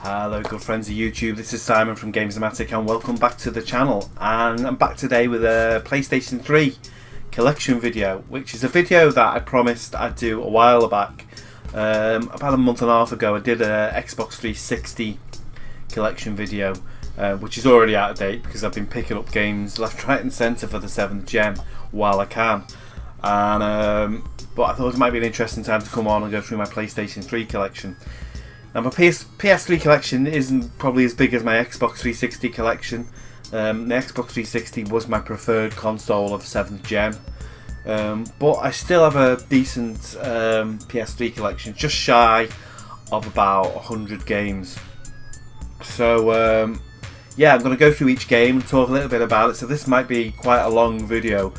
Hello good friends of YouTube, this is Simon from GAMEZOMATIK and welcome back to the channel. And I'm back today with a PlayStation 3 collection video, which is a video that I promised I'd do a while back. About a month and a half ago I did a Xbox 360 collection video, which is already out of date because I've been picking up games left, right and centre for the 7th gen while I can. And but I thought it might be an interesting time to come on and go through my PlayStation 3 collection. Now my PS3 collection isn't probably as big as my Xbox 360 collection. The Xbox 360 was my preferred console of 7th gen. But I still have a decent PS3 collection, just shy of about 100 games. So yeah, I'm going to go through each game and talk a little bit about it. So this might be quite a long video.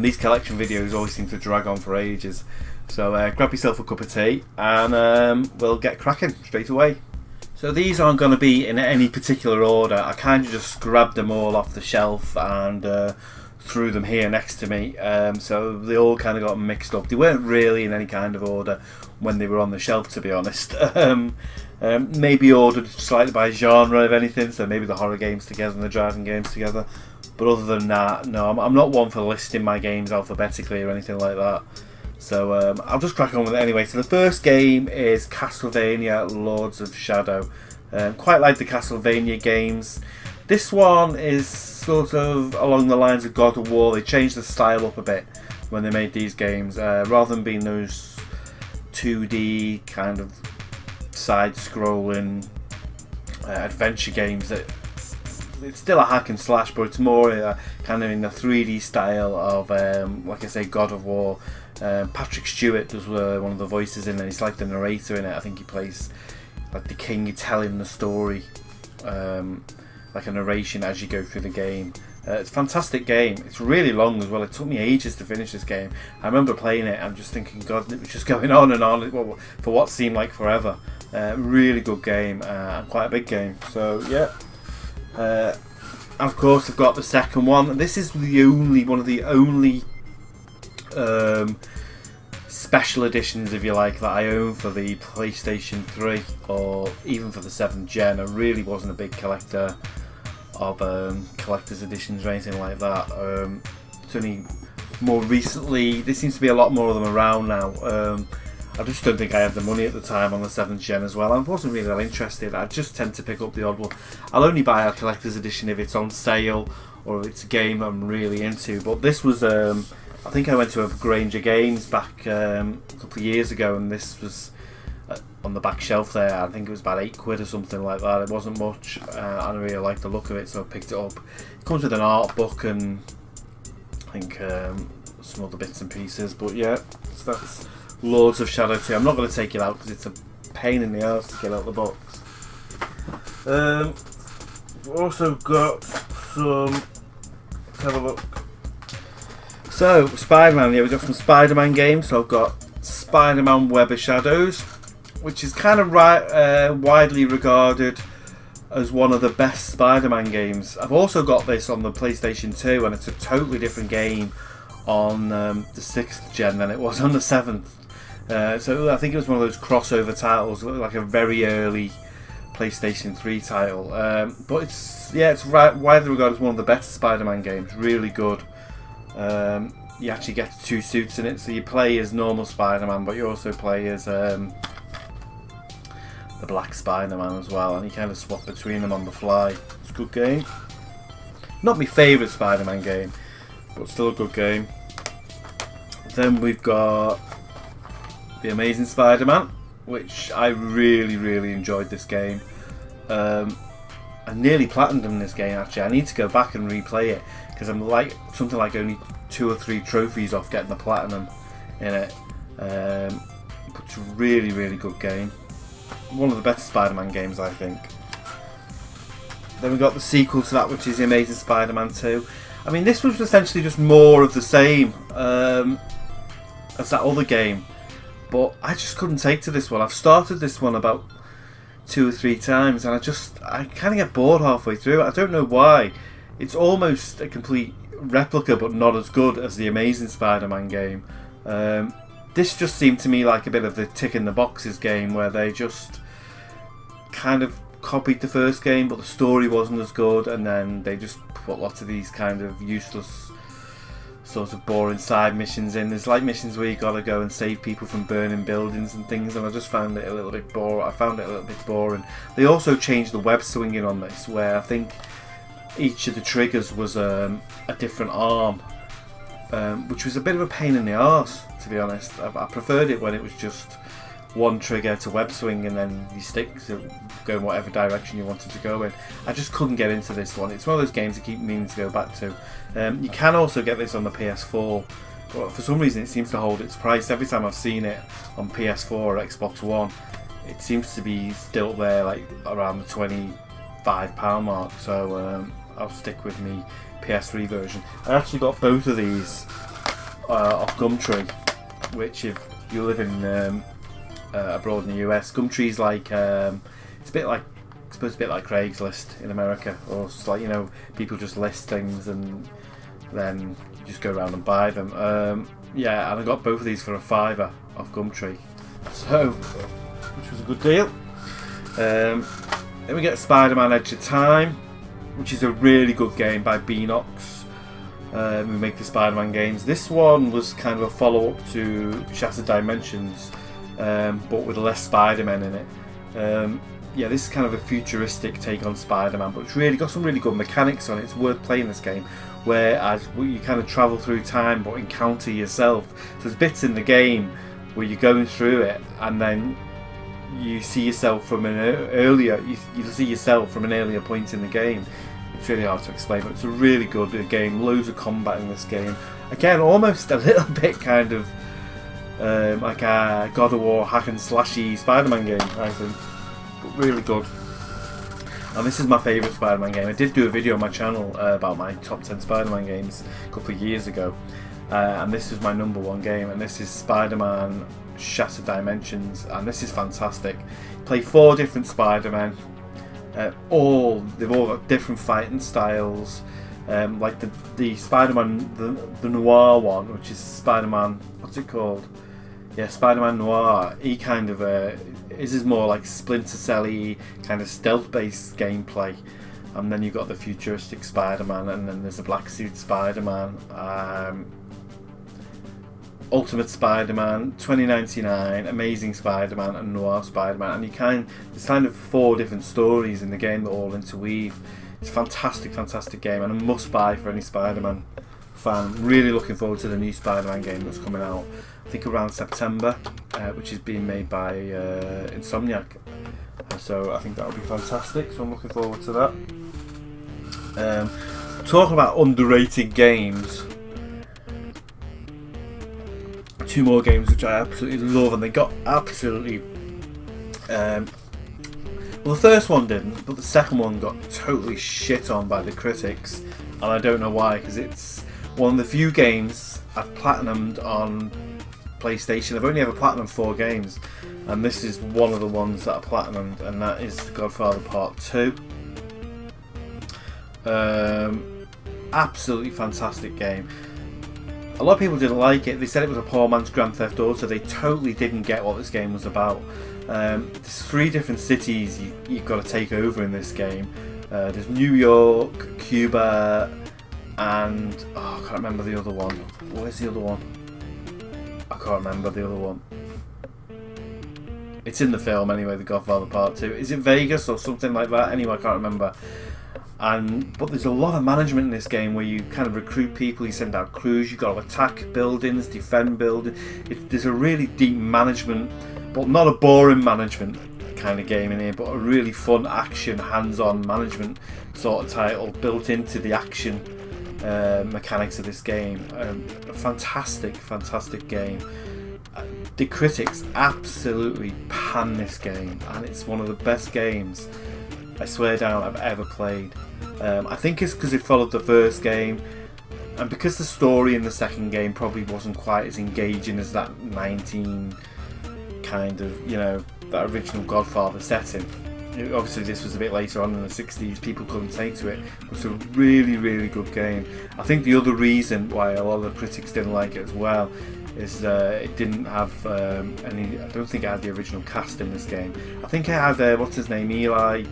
These collection videos always seem to drag on for ages. So grab yourself a cup of tea and we'll get cracking straight away. So these aren't going to be in any particular order. I kind of just grabbed them all off the shelf and threw them here next to me. So they all kind of got mixed up. They weren't really in any kind of order when they were on the shelf, to be honest. Maybe ordered slightly by genre of anything, so maybe the horror games together and the driving games together. But other than that, no, I'm not one for listing my games alphabetically or anything like that. So I'll just crack on with it anyway. So the first game is Castlevania Lords of Shadow. Quite like the Castlevania games. This one is sort of along the lines of God of War. They changed the style up a bit when they made these games. Rather than being those 2D kind of side-scrolling adventure games, it's still a hack and slash, but it's more kind of in the 3D style of, like I say, God of War. Patrick Stewart does one of the voices in it. He's like the narrator in it. I think he plays like the king telling the story, like a narration as you go through the game. It's a fantastic game. It's really long as well. It took me ages to finish this game. I remember playing it and just thinking, God, it was just going on and on for what seemed like forever. Really good game and quite a big game. So yeah. Of course, I've got the second one. This is one of the only special editions, if you like, that I own for the PlayStation 3 or even for the 7th gen. I really wasn't a big collector of collector's editions or anything like that. It's only more recently, there seems to be a lot more of them around now. I just don't think I had the money at the time on the 7th gen as well. I wasn't really that interested. I just tend to pick up the odd one. I'll only buy a collector's edition if it's on sale or if it's a game I'm really into. But this was, I think I went to a Granger Games back a couple of years ago, and this was on the back shelf there. I think it was about £8 or something like that. It wasn't much. I really liked the look of it, so I picked it up. It comes with an art book and I think some other bits and pieces. But yeah, so that's Lords of Shadow 2. I'm not going to take it out because it's a pain in the arse to get out the box. We've also got some. Let's have a look. So Spider-Man, yeah, we've got some Spider-Man games. So I've got Spiderman Web of Shadows, which is kind of widely regarded as one of the best Spider-Man games. I've also got this on the PlayStation 2, and it's a totally different game on the 6th gen than it was on the 7th. So I think it was one of those crossover titles, like a very early PlayStation 3 title. But it's widely regarded as one of the better Spider-Man games. Really good. You actually get 2 suits in it, so you play as normal Spider-Man, but you also play as the Black Spider-Man as well, and you kind of swap between them on the fly. It's a good game. Not my favourite Spider-Man game, but still a good game. Then we've got the Amazing Spiderman, which I really enjoyed this game. I nearly platinumed in this game actually. I need to go back and replay it because I'm like something like only 2 or 3 trophies off getting the platinum in it. But it's a really good game. One of the better Spider-Man games, I think. Then we got the sequel to that, which is the Amazing Spider-Man 2. I mean, this was essentially just more of the same as that other game, but I just couldn't take to this one. I've started this one about 2 or 3 times, and I kind of get bored halfway through. I don't know why. It's almost a complete replica, but not as good as the Amazing Spider-Man game. This just seemed to me like a bit of the tick in the boxes game, where they just kind of copied the first game, but the story wasn't as good, and then they just put lots of these kind of useless, sort of boring side missions in. There's like missions where you gotta go and save people from burning buildings and things, and I just found it a little bit boring. They also changed the web swinging on this, where I think each of the triggers was a different arm, which was a bit of a pain in the arse, to be honest. I preferred it when it was just one trigger to web swing and then you stick to go in whatever direction you wanted to go in. I just couldn't get into this one. It's one of those games I keep meaning to go back to. You can also get this on the PS4, but for some reason it seems to hold its price. Every time I've seen it on PS4 or Xbox One, it seems to be still there, like around the £25 mark. So I'll stick with me PS3 version. I actually got both of these off Gumtree, which if you live in abroad in the US, Gumtree's like it's a bit like, supposed to be a bit like Craigslist in America, or it's like, you know, people just list things and then you just go around and buy them. Yeah, and I got both of these for £5 off Gumtree, so which was a good deal. Then we get Spider-Man At A Time, which is a really good game by Beanox, who make the Spider-Man games. This one was kind of a follow-up to Shattered Dimensions, but with less Spider-Man in it. Yeah, this is kind of a futuristic take on Spider-Man, but it's really got some really good mechanics on it. It's worth playing this game, whereas you kind of travel through time but encounter yourself. So there's bits in the game where you're going through it and then you see yourself from an earlier, you see yourself from an earlier point in the game. It's really hard to explain, but it's a really good game. Loads of combat in this game. Again, almost a little bit kind of like a God of War hack and slashy Spider-Man game, I think, but really good. And this is my favourite Spider-Man game. I did do a video on my channel about my top 10 Spider-Man games a couple of years ago, and this is my #1 game, and this is Spider-Man Shattered Dimensions, and this is fantastic. Play 4 different Spider-Men. They've all got different fighting styles. Like the Spider-Man, the Noire one, which is Spider-Man, what's it called? Yeah, Spider-Man Noire. He kind of is more like Splinter Cell-y, kind of stealth-based gameplay. And then you've got the futuristic Spider-Man, and then there's a black suit Spider-Man, Ultimate Spider-Man, 2099, Amazing Spider-Man, and Noire Spider-Man. And there's kind of 4 different stories in the game that all interweave. It's a fantastic, fantastic game, and a must-buy for any Spider-Man fan. Really looking forward to the new Spider-Man game that's coming out, I think around September, which is being made by Insomniac. So I think that'll be fantastic, so I'm looking forward to that. Talking about underrated games, 2 more games which I absolutely love, and they got absolutely well, the first one didn't, but the second one got totally shit on by the critics, and I don't know why, because it's one of the few games I've platinumed on PlayStation. I've only ever platinumed 4 games, and this is one of the ones that I platinumed, and that is Godfather Part 2. Absolutely fantastic game. A lot of people didn't like it. They said it was a poor man's Grand Theft Auto. They totally didn't get what this game was about. There's 3 different cities you've got to take over in this game. There's New York, Cuba, and I can't remember the other one. Where's the other one? I can't remember the other one. It's in the film anyway, The Godfather Part 2. Is it Vegas or something like that? Anyway, I can't remember. But there's a lot of management in this game where you kind of recruit people, you send out crews, you've got to attack buildings, defend buildings. There's a really deep management, but not a boring management kind of game in here, but a really fun action, hands-on management sort of title built into the action mechanics of this game. A fantastic, fantastic game. The critics absolutely pan this game, and it's one of the best games, I swear down, I've ever played. I think it's because it followed the first game, and because the story in the second game probably wasn't quite as engaging as that 19 kind of, you know, that original Godfather setting. Obviously this was a bit later on in the 60s, people couldn't take to it. It's a really, really good game. I think the other reason why a lot of the critics didn't like it as well is it didn't have any, I don't think it had the original cast in this game. I think it had, what's his name, Eli,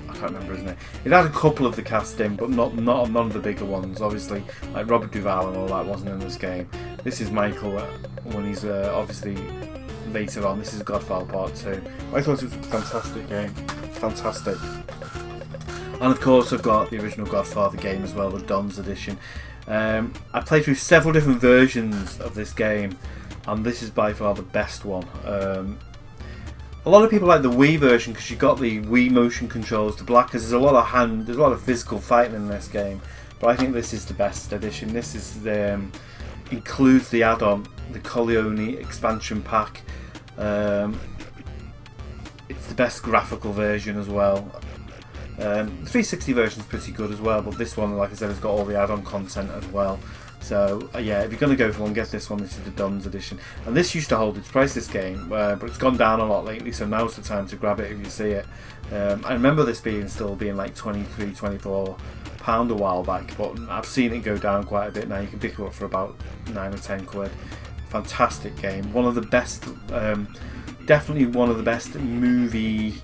I can't remember his name. It had a couple of the cast in, but none of the bigger ones. Obviously, like Robert Duvall and all that wasn't in this game. This is Michael when he's obviously later on. This is Godfather Part 2. I thought it was a fantastic game. Fantastic. And of course I've got the original Godfather game as well, the Don's edition. I played through several different versions of this game, and this is by far the best one. A lot of people like the Wii version because you got the Wii motion controls, the black, because there's a lot of physical fighting in this game. But I think this is the best edition. This is includes the add-on, the Corleone expansion pack. It's the best graphical version as well. The 360 version is pretty good as well, but this one, like I said, has got all the add-on content as well. So yeah, if you're going to go for one, get this one. This is the Don's edition, and this used to hold its price, this game, but it's gone down a lot lately, so now's the time to grab it if you see it. I remember this still being like £23, £24 a while back, but I've seen it go down quite a bit now. You can pick it up for about £9 or £10. Fantastic game, one of the best, definitely one of the best movie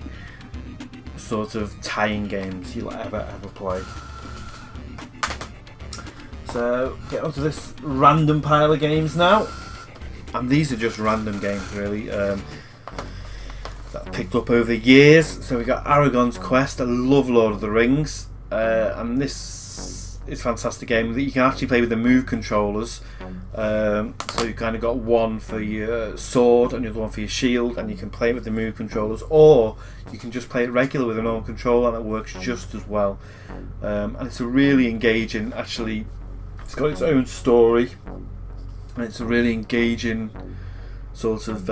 sort of tie-in games you'll ever play. So get onto this random pile of games now, and these are just random games really that I picked up over the years. So we got Aragon's Quest. I love Lord of the Rings, and this is a fantastic game that you can actually play with the Move controllers. So you kind of got one for your sword and the other one for your shield, and you can play it with the Move controllers, or you can just play it regular with a normal controller, and it works just as well. And it's a really engaging, actually, it's got its own story, and it's a really engaging sort of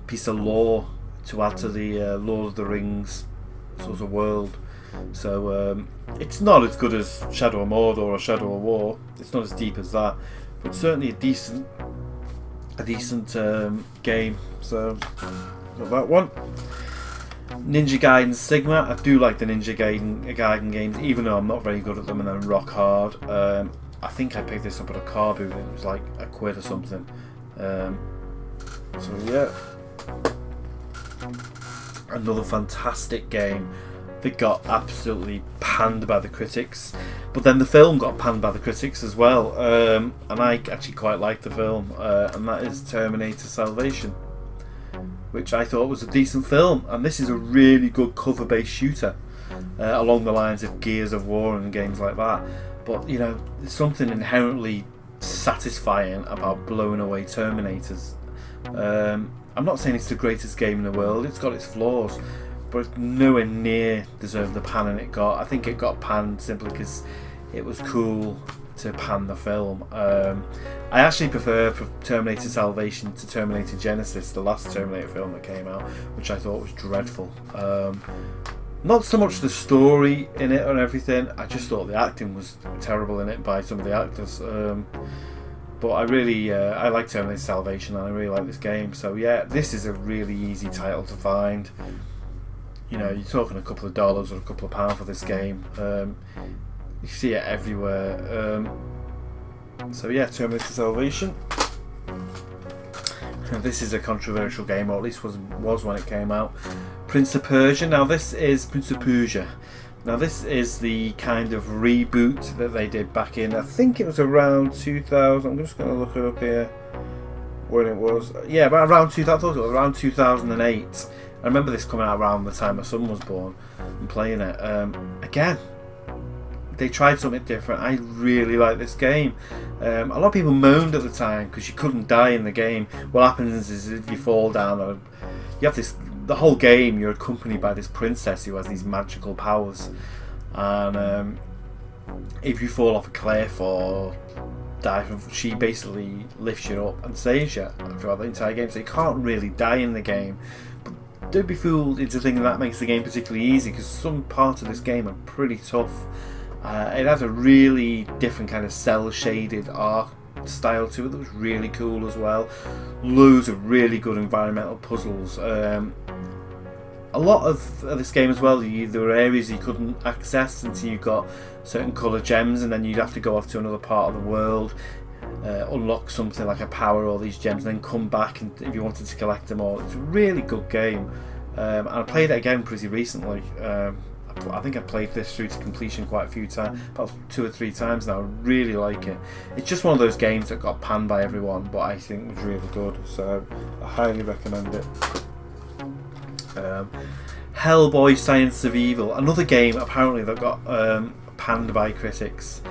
piece of lore to add to the Lord of the Rings sort of world. So it's not as good as Shadow of Mordor or Shadow of War. It's not as deep as that, but certainly a decent game. So got that one. Ninja Gaiden Sigma. I do like the Ninja Gaiden games, even though I'm not very good at them and they're rock hard. I think I picked this up at a car boot and it was like £1 or something. So yeah, another fantastic game that got absolutely panned by the critics, but then the film got panned by the critics as well, and I actually quite liked the film, and that is Terminator Salvation, which I thought was a decent film. And this is a really good cover-based shooter, along the lines of Gears of War and games like that. But you know, there's something inherently satisfying about blowing away Terminators. I'm not saying it's the greatest game in the world, it's got its flaws, but it's nowhere near deserved the panning it got. I think it got panned simply because it was cool to pan the film. I actually prefer Terminator Salvation to Terminator Genesis, the last Terminator film that came out, which I thought was dreadful. Not so much the story in it and everything, I just thought the acting was terrible in it by some of the actors. But I really, I like Terminator Salvation and I really like this game. So yeah, this is a really easy title to find. You know, you're talking a couple of dollars or a couple of pounds for this game. You see it everywhere. So yeah, Terminator Salvation. This is a controversial game, or at least was when it came out. Prince of Persia. Now this is Prince of Persia. Now this is the kind of reboot that they did back in, I think it was around 2000. I'm just going to look it up here when it was. Yeah, about around 2000. I thought it was around 2008. I remember this coming out around the time my son was born and playing it. Again, they tried something different. I really like this game. A lot of people moaned at the time because you couldn't die in the game. What happens is if you fall down, or you have this, the whole game you're accompanied by this princess who has these magical powers, and if you fall off a cliff or die from, she basically lifts you up and saves you throughout the entire game. So you can't really die in the game. But don't be fooled into thinking that makes the game particularly easy, because some parts of this game are pretty tough. It has a really different kind of cel-shaded art style to it that was really cool as well. Loads of really good environmental puzzles. a lot of this game as well, there were areas you couldn't access until you got certain colour gems, and then you'd have to go off to another part of the world, unlock something like a power, all these gems, and then come back and if you wanted to collect them all. It's a really good game, and I played it again pretty recently. I think I played this through to completion quite a few times, about 2 or 3 times now. I really like it. It's just one of those games that got panned by everyone, but I think was really good, so I highly recommend it. Hellboy: Science of Evil, another game apparently that got panned by critics.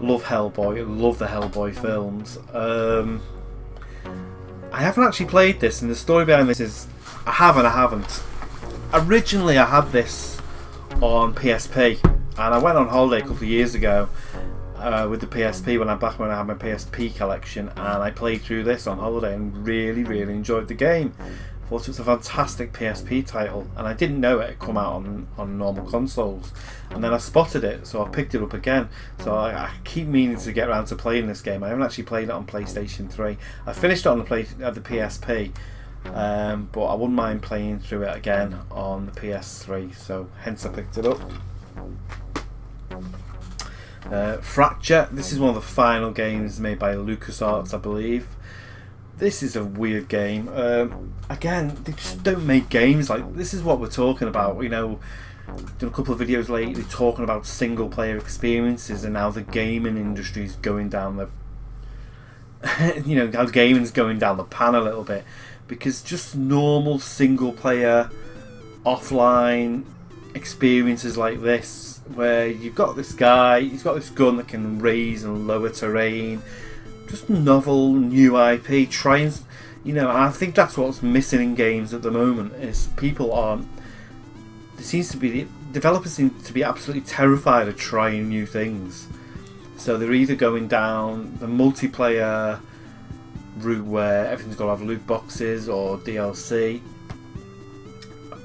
Love Hellboy, love the Hellboy films. I haven't actually played this, and the story behind this is I haven't. Originally I had this on PSP, and I went on holiday a couple of years ago with the PSP when I had my PSP collection, and I played through this on holiday and really enjoyed the game. Thought it was a fantastic PSP title, and I didn't know it had come out on normal consoles, and then I spotted it, so I picked it up again. So I keep meaning to get around to playing this game. I haven't actually played it on PlayStation 3. I finished it on the PSP, but I wouldn't mind playing through it again on the PS3, so hence I picked it up. Fracture, this is one of the final games made by LucasArts, I believe. This is a weird game. Again, they just don't make games like this. Is what we're talking about. You know, done a couple of videos lately talking about single player experiences and how the gaming industry is going down the you know, how gaming's going down the pan a little bit, because just normal single player offline experiences like this, where you've got this guy, he's got this gun that can raise and lower terrain, just novel new IP, trying, you know, and I think that's what's missing in games at the moment, is people aren't, there seems to be, developers seem to be absolutely terrified of trying new things. So they're either going down the multiplayer route where everything's got to have loot boxes or DLC,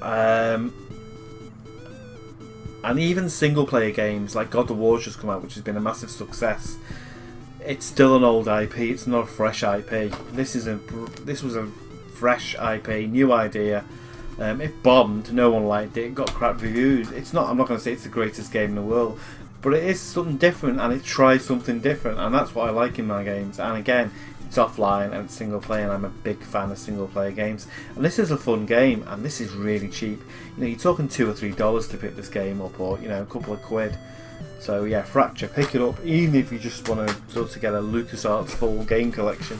and even single player games like God of War's just come out, which has been a massive success. It's still an old IP, it's not a fresh IP. This was a fresh IP, new idea. It bombed, no one liked it, it got crap reviews. It's not, I'm not going to say it's the greatest game in the world, but it is something different, and it tries something different, and that's what I like in my games. And again, it's offline and it's single player, and I'm a big fan of single player games. And this is a fun game, and this is really cheap. You know, you're talking $2 or $3 to pick this game up, or you know, a couple of quid. So yeah, Fracture, pick it up, even if you just want to put together LucasArts full game collection.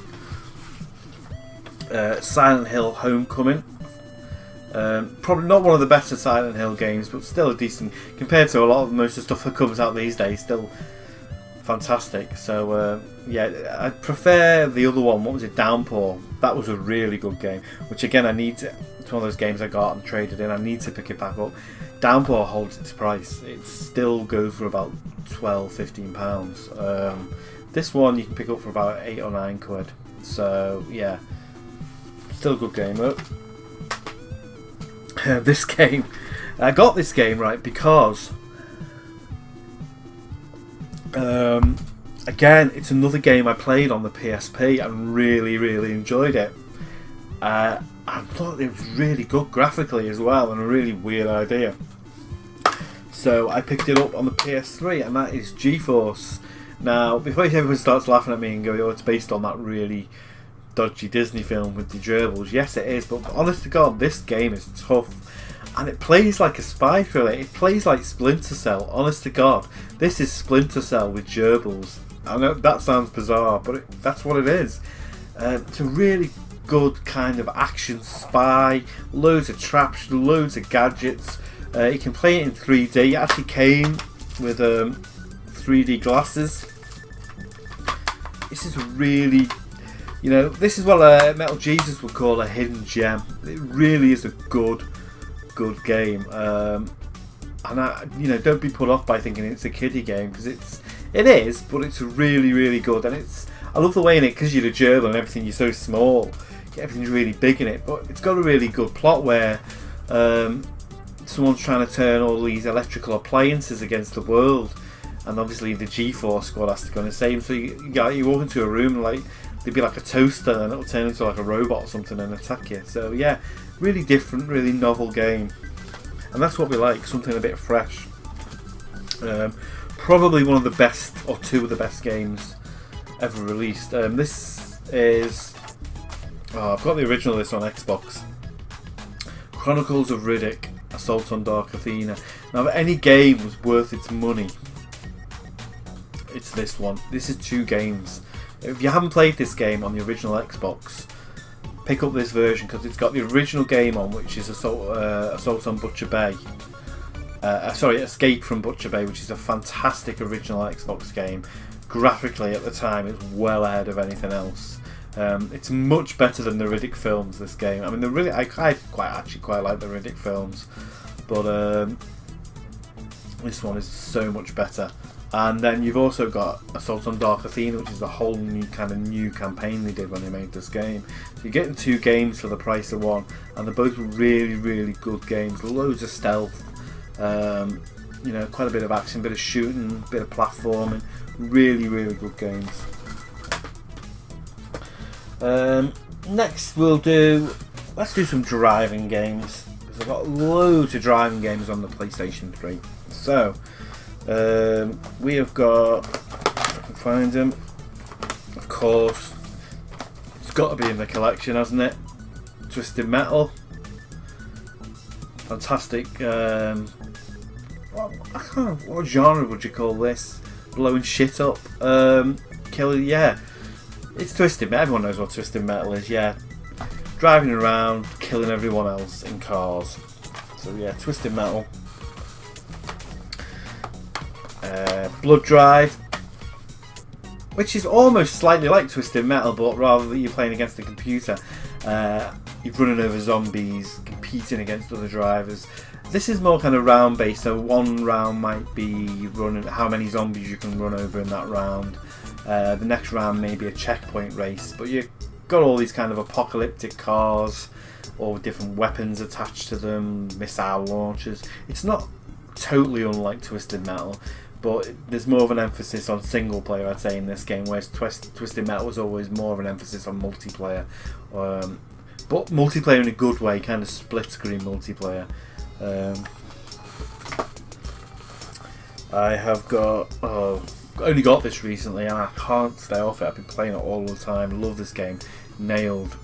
Silent Hill Homecoming. Probably not one of the better Silent Hill games, but still a decent, compared to a lot of most of the stuff that comes out these days, still fantastic. So yeah, I prefer the other one. What was it, Downpour? That was a really good game, which again I need to, it's one of those games I got and traded in, I need to pick it back up. Downpour holds its price, it still goes for about £12–15. This one you can pick up for about 8 or 9 quid. So yeah, still a good game. This game, I got this game right because again, it's another game I played on the PSP and really enjoyed it. I thought it was really good graphically as well, and a really weird idea. So I picked it up on the PS3, and that is GForce. Now, before everyone starts laughing at me and going, "Oh, it's based on that really dodgy Disney film with the gerbils," yes, it is. But honest to God, this game is tough, and it plays like a spy thriller. It plays like Splinter Cell. Honest to God, this is Splinter Cell with gerbils. I know that sounds bizarre, but that's what it is. It's a really good kind of action spy, loads of traps, loads of gadgets. You can play it in 3D. It actually came with 3D glasses. This is really, you know, this is what Metal Jesus would call a hidden gem. It really is a good game. And you know, don't be put off by thinking it's a kiddie game, because it is, but it's really good. And I love the way in it, because you're a gerbil and everything, you're so small, everything's really big in it, but it's got a really good plot where someone's trying to turn all these electrical appliances against the world, and obviously the GForce squad has to go and save them. So you walk into a room and like there'd be like a toaster, and it'll turn into like a robot or something and attack you. So yeah, really different, really novel game. and that's what we like, something a bit fresh. Probably one of the best, or two of the best games ever released. This is, I've got the original of this on Xbox. Chronicles of Riddick, Assault on Dark Athena. Now, if any game was worth its money, it's this one. This is 2 games. If you haven't played this game on the original Xbox, pick up this version because it's got the original game on, which is Assault on Butcher Bay. Sorry, Escape from Butcher Bay, which is a fantastic original Xbox game. Graphically, at the time, it's well ahead of anything else. It's much better than the Riddick films. This game, I mean, I quite like the Riddick films, but this one is so much better. And then you've also got Assault on Dark Athena, which is a whole new campaign they did when they made this game. So you're getting 2 games for the price of one, and they're both really good games. Loads of stealth, you know, quite a bit of action, bit of shooting, bit of platforming. Really good games. Next let's do some driving games, because I've got loads of driving games on the PlayStation 3. So we have got, if I can find them, of course, it's got to be in the collection, hasn't it? Twisted Metal, fantastic. What genre would you call this? Blowing shit up, killer, yeah. It's Twisted Metal. Everyone knows what Twisted Metal is, yeah. Driving around, killing everyone else in cars. So yeah, Twisted Metal. Blood Drive, which is almost slightly like Twisted Metal, but rather that you're playing against the computer. You're running over zombies, competing against other drivers. This is more kind of round based, so one round might be running how many zombies you can run over in that round. The next round may be a checkpoint race, but you've got all these kind of apocalyptic cars, all with different weapons attached to them, missile launchers. It's not totally unlike Twisted Metal, but there's more of an emphasis on single player, I'd say, in this game, whereas Twisted Metal was always more of an emphasis on multiplayer. But multiplayer in a good way, kind of split screen multiplayer. I have only got this recently and I can't stay off it. I've been playing it all the time. Love this game. Nailed.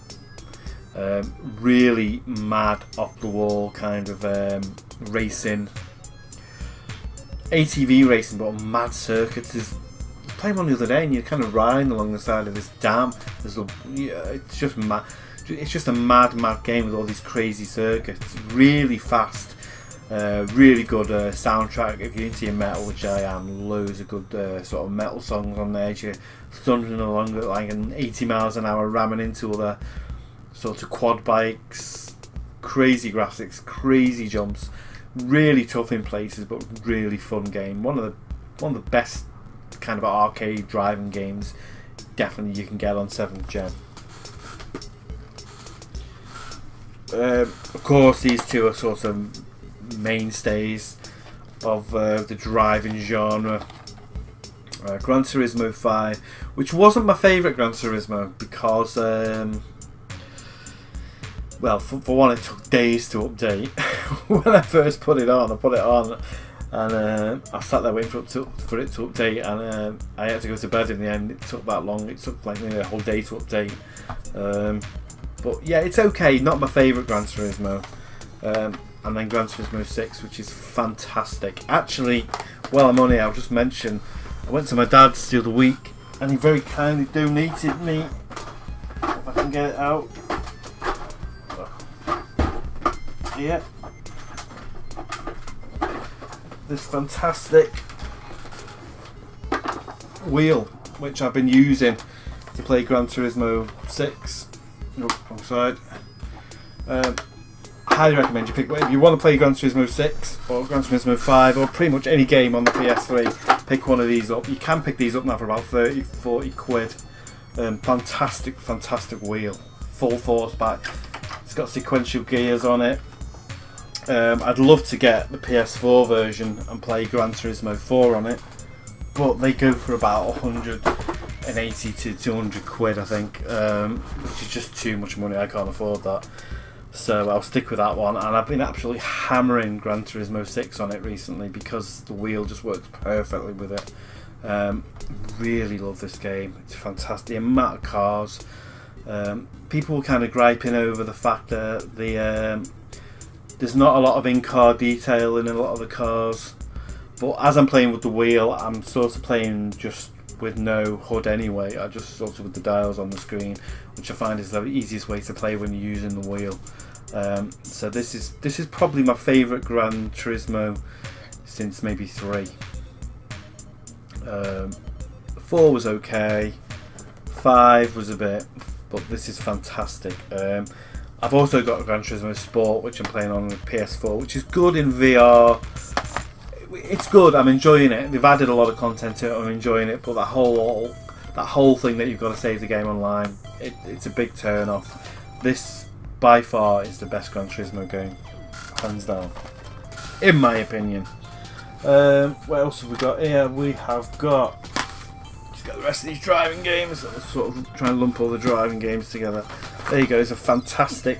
Really mad, off the wall kind of racing. ATV racing, but on mad circuits. I played one the other day and you're kind of riding along the side of this dam. It's just mad. It's just a mad game with all these crazy circuits. Really fast. Really good soundtrack. If you're into your metal, which I am, loads of good sort of metal songs on there. You're thundering along at like an 80 miles an hour, ramming into other sort of quad bikes. Crazy graphics, crazy jumps. Really tough in places, but really fun game. One of the best kind of arcade driving games, definitely you can get on 7th Gen. Of course, these two are sort of mainstays of the driving genre. Gran Turismo 5, which wasn't my favourite Gran Turismo because, well, for one, it took days to update. When I first put it on, and I sat there waiting for it to update, and I had to go to bed in the end. It took that long. It took like nearly a whole day to update. But yeah, it's okay. Not my favourite Gran Turismo. And then Gran Turismo 6, which is fantastic. Actually, while I'm on here, I'll just mention I went to my dad's the other week, and he very kindly donated me, if I can get it out, here, this fantastic wheel, which I've been using to play Gran Turismo 6. Oh, wrong side. Highly recommend you pick, if you want to play Gran Turismo 6 or Gran Turismo 5 or pretty much any game on the PS3, pick one of these up. You can pick these up now for about 30-40 quid. Fantastic wheel, full force back. It's got sequential gears on it. I'd love to get the PS4 version and play Gran Turismo 4 on it, but they go for about 180 to 200 quid, I think, which is just too much money. I can't afford that. So I'll stick with that one, and I've been absolutely hammering Gran Turismo 6 on it recently because the wheel just works perfectly with it. Really love this game. It's fantastic. The amount of cars. People were kind of griping over the fact that there's not a lot of in-car detail in a lot of the cars. But as I'm playing with the wheel, I'm sort of playing just with no HUD anyway. I just sort of with the dials on the screen, which I find is the easiest way to play when you're using the wheel. So this is probably my favourite Gran Turismo since maybe 3. 4 was okay, 5 was a bit, but this is fantastic. I've also got Gran Turismo Sport, which I'm playing on the PS4, which is good in VR. It's good. I'm enjoying it. They've added a lot of content to it. I'm enjoying it, but that whole thing that you've got to save the game online, it's a big turn off. This by far is the best Gran Turismo game, hands down, in my opinion. What else have we got here? We have got just got the rest of these driving games. Let's sort of try and lump all the driving games together. There you go. It's a fantastic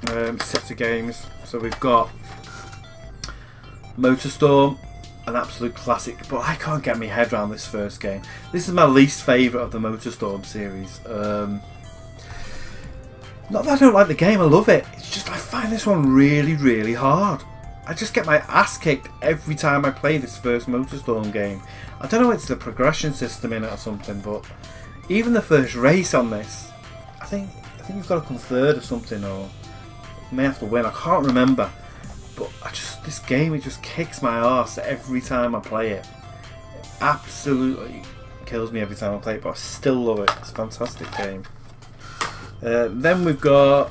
set of games. So we've got Motorstorm, an absolute classic, but I can't get my head around this first game. This is my least favourite of the Motorstorm series. Not that I don't like the game, I love it. It's just I find this one really, really hard. I just get my ass kicked every time I play this first Motorstorm game. I don't know if it's the progression system in it or something, but even the first race on this, I think you've got to come third or something, or you may have to win. I can't remember. But this game, it just kicks my arse every time I play it. It absolutely kills me every time I play it, but I still love it. It's a fantastic game. Then we've got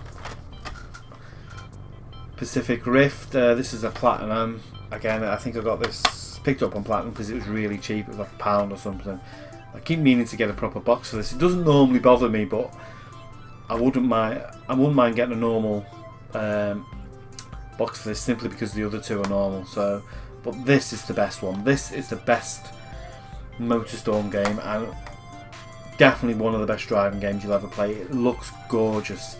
Pacific Rift. This is a Platinum. Again, I think I got this picked up on Platinum because it was really cheap. It was like £1 or something. I keep meaning to get a proper box for this. It doesn't normally bother me, but I wouldn't mind getting a normal box for this simply because the other two are normal. So, but this is the best one. This is the best Motorstorm game, and definitely one of the best driving games you'll ever play. It looks gorgeous.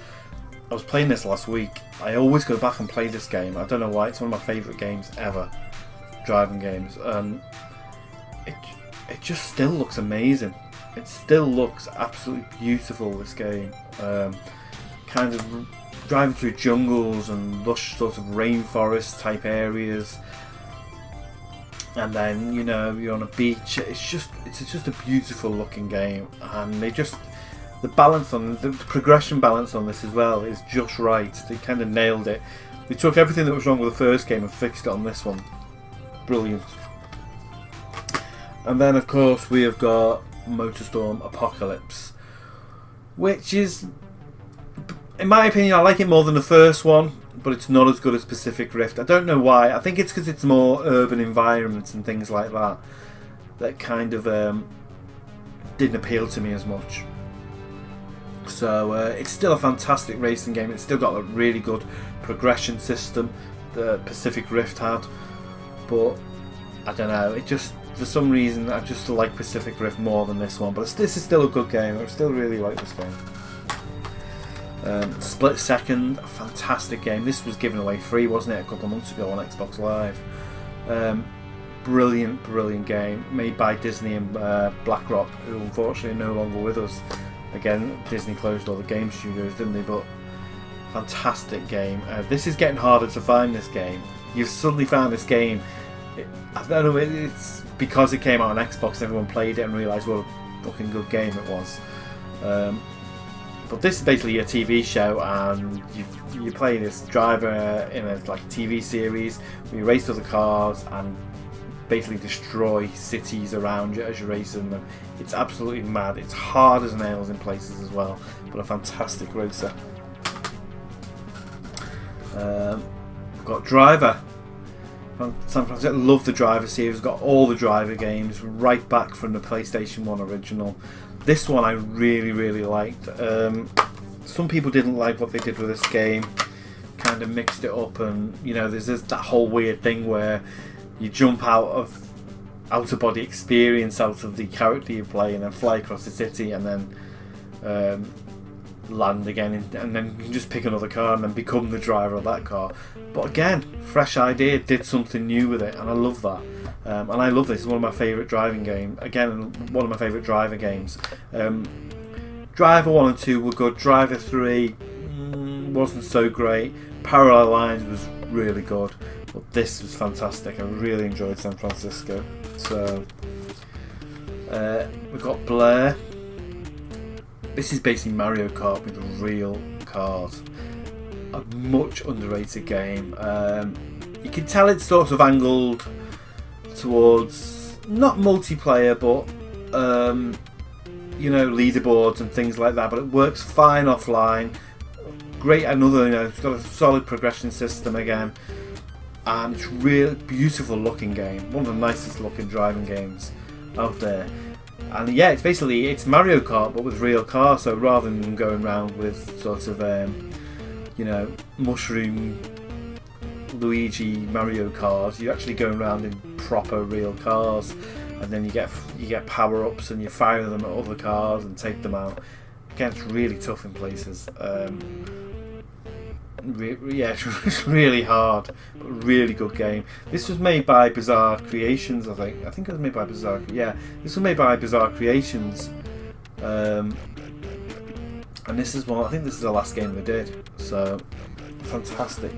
I was playing this last week. I always go back and play this game. I don't know why. It's one of my favourite games ever, driving games. It just still looks amazing. It still looks absolutely beautiful, this game. Kind of driving through jungles and lush sort of rainforest type areas, and then you're on a beach. It's just a beautiful looking game, and the balance on the progression balance on this as well is just right. They kind of nailed it. They took everything that was wrong with the first game and fixed it on this one. Brilliant. And then of course we have got Motorstorm Apocalypse, which is, in my opinion, I like it more than the first one, but it's not as good as Pacific Rift. I don't know why. I think it's because it's more urban environments and things like that kind of didn't appeal to me as much. So it's still a fantastic racing game. It's still got a really good progression system that Pacific Rift had, but I don't know, it just, for some reason, I just like Pacific Rift more than this one. But this is still a good game. I still really like this game. Split Second, a fantastic game. This was given away free, wasn't it, a couple of months ago on Xbox Live. Brilliant game, made by Disney and BlackRock, who unfortunately are no longer with us. Again, Disney closed all the game studios, didn't they? But fantastic game. This is getting harder to find, this game. You've suddenly found this game. I don't know, it's because it came out on Xbox, everyone played it and realised what a fucking good game it was. But this is basically a TV show, and you play this driver in a TV series where you race other cars and basically destroy cities around you as you're racing them. It's absolutely mad. It's hard as nails in places as well, but a fantastic racer. We've got Driver. Sometimes I love the Driver series. It's got all the Driver games right back from the PlayStation 1 original. This one I really liked. Some people didn't like what they did with this game. Kind of mixed it up, and there's that whole weird thing where you jump out of out-of-body experience out of the character you play and then fly across the city, and then land again, and then you can just pick another car and then become the driver of that car. But again, fresh idea, did something new with it, and I love that. And I love this. It's one of my favourite driving games. Again, one of my favourite driver games. Driver 1 and 2 were good. Driver 3 wasn't so great. Parallel Lines was really good, but this was fantastic. I really enjoyed San Francisco. So we've got Blaire. This is basically Mario Kart with real cars. A much underrated game. You can tell it's sort of angled towards not multiplayer, but you know, leaderboards and things like that. But it works fine offline. Great, another, you know, it's got a solid progression system again, and it's really beautiful looking game. One of the nicest looking driving games out there. And yeah, it's Mario Kart but with real cars. So rather than going around with sort of you know, mushroom Luigi Mario cars, you're actually going around in proper real cars, and then you get power ups and you fire them at other cars and take them out. Again, it's really tough in places. Yeah, it's really hard, but really good game. This was made by Bizarre Creations, I think. I think it was made by Bizarre. Yeah, this was made by Bizarre Creations, and this is one. I think this is the last game they did. So fantastic.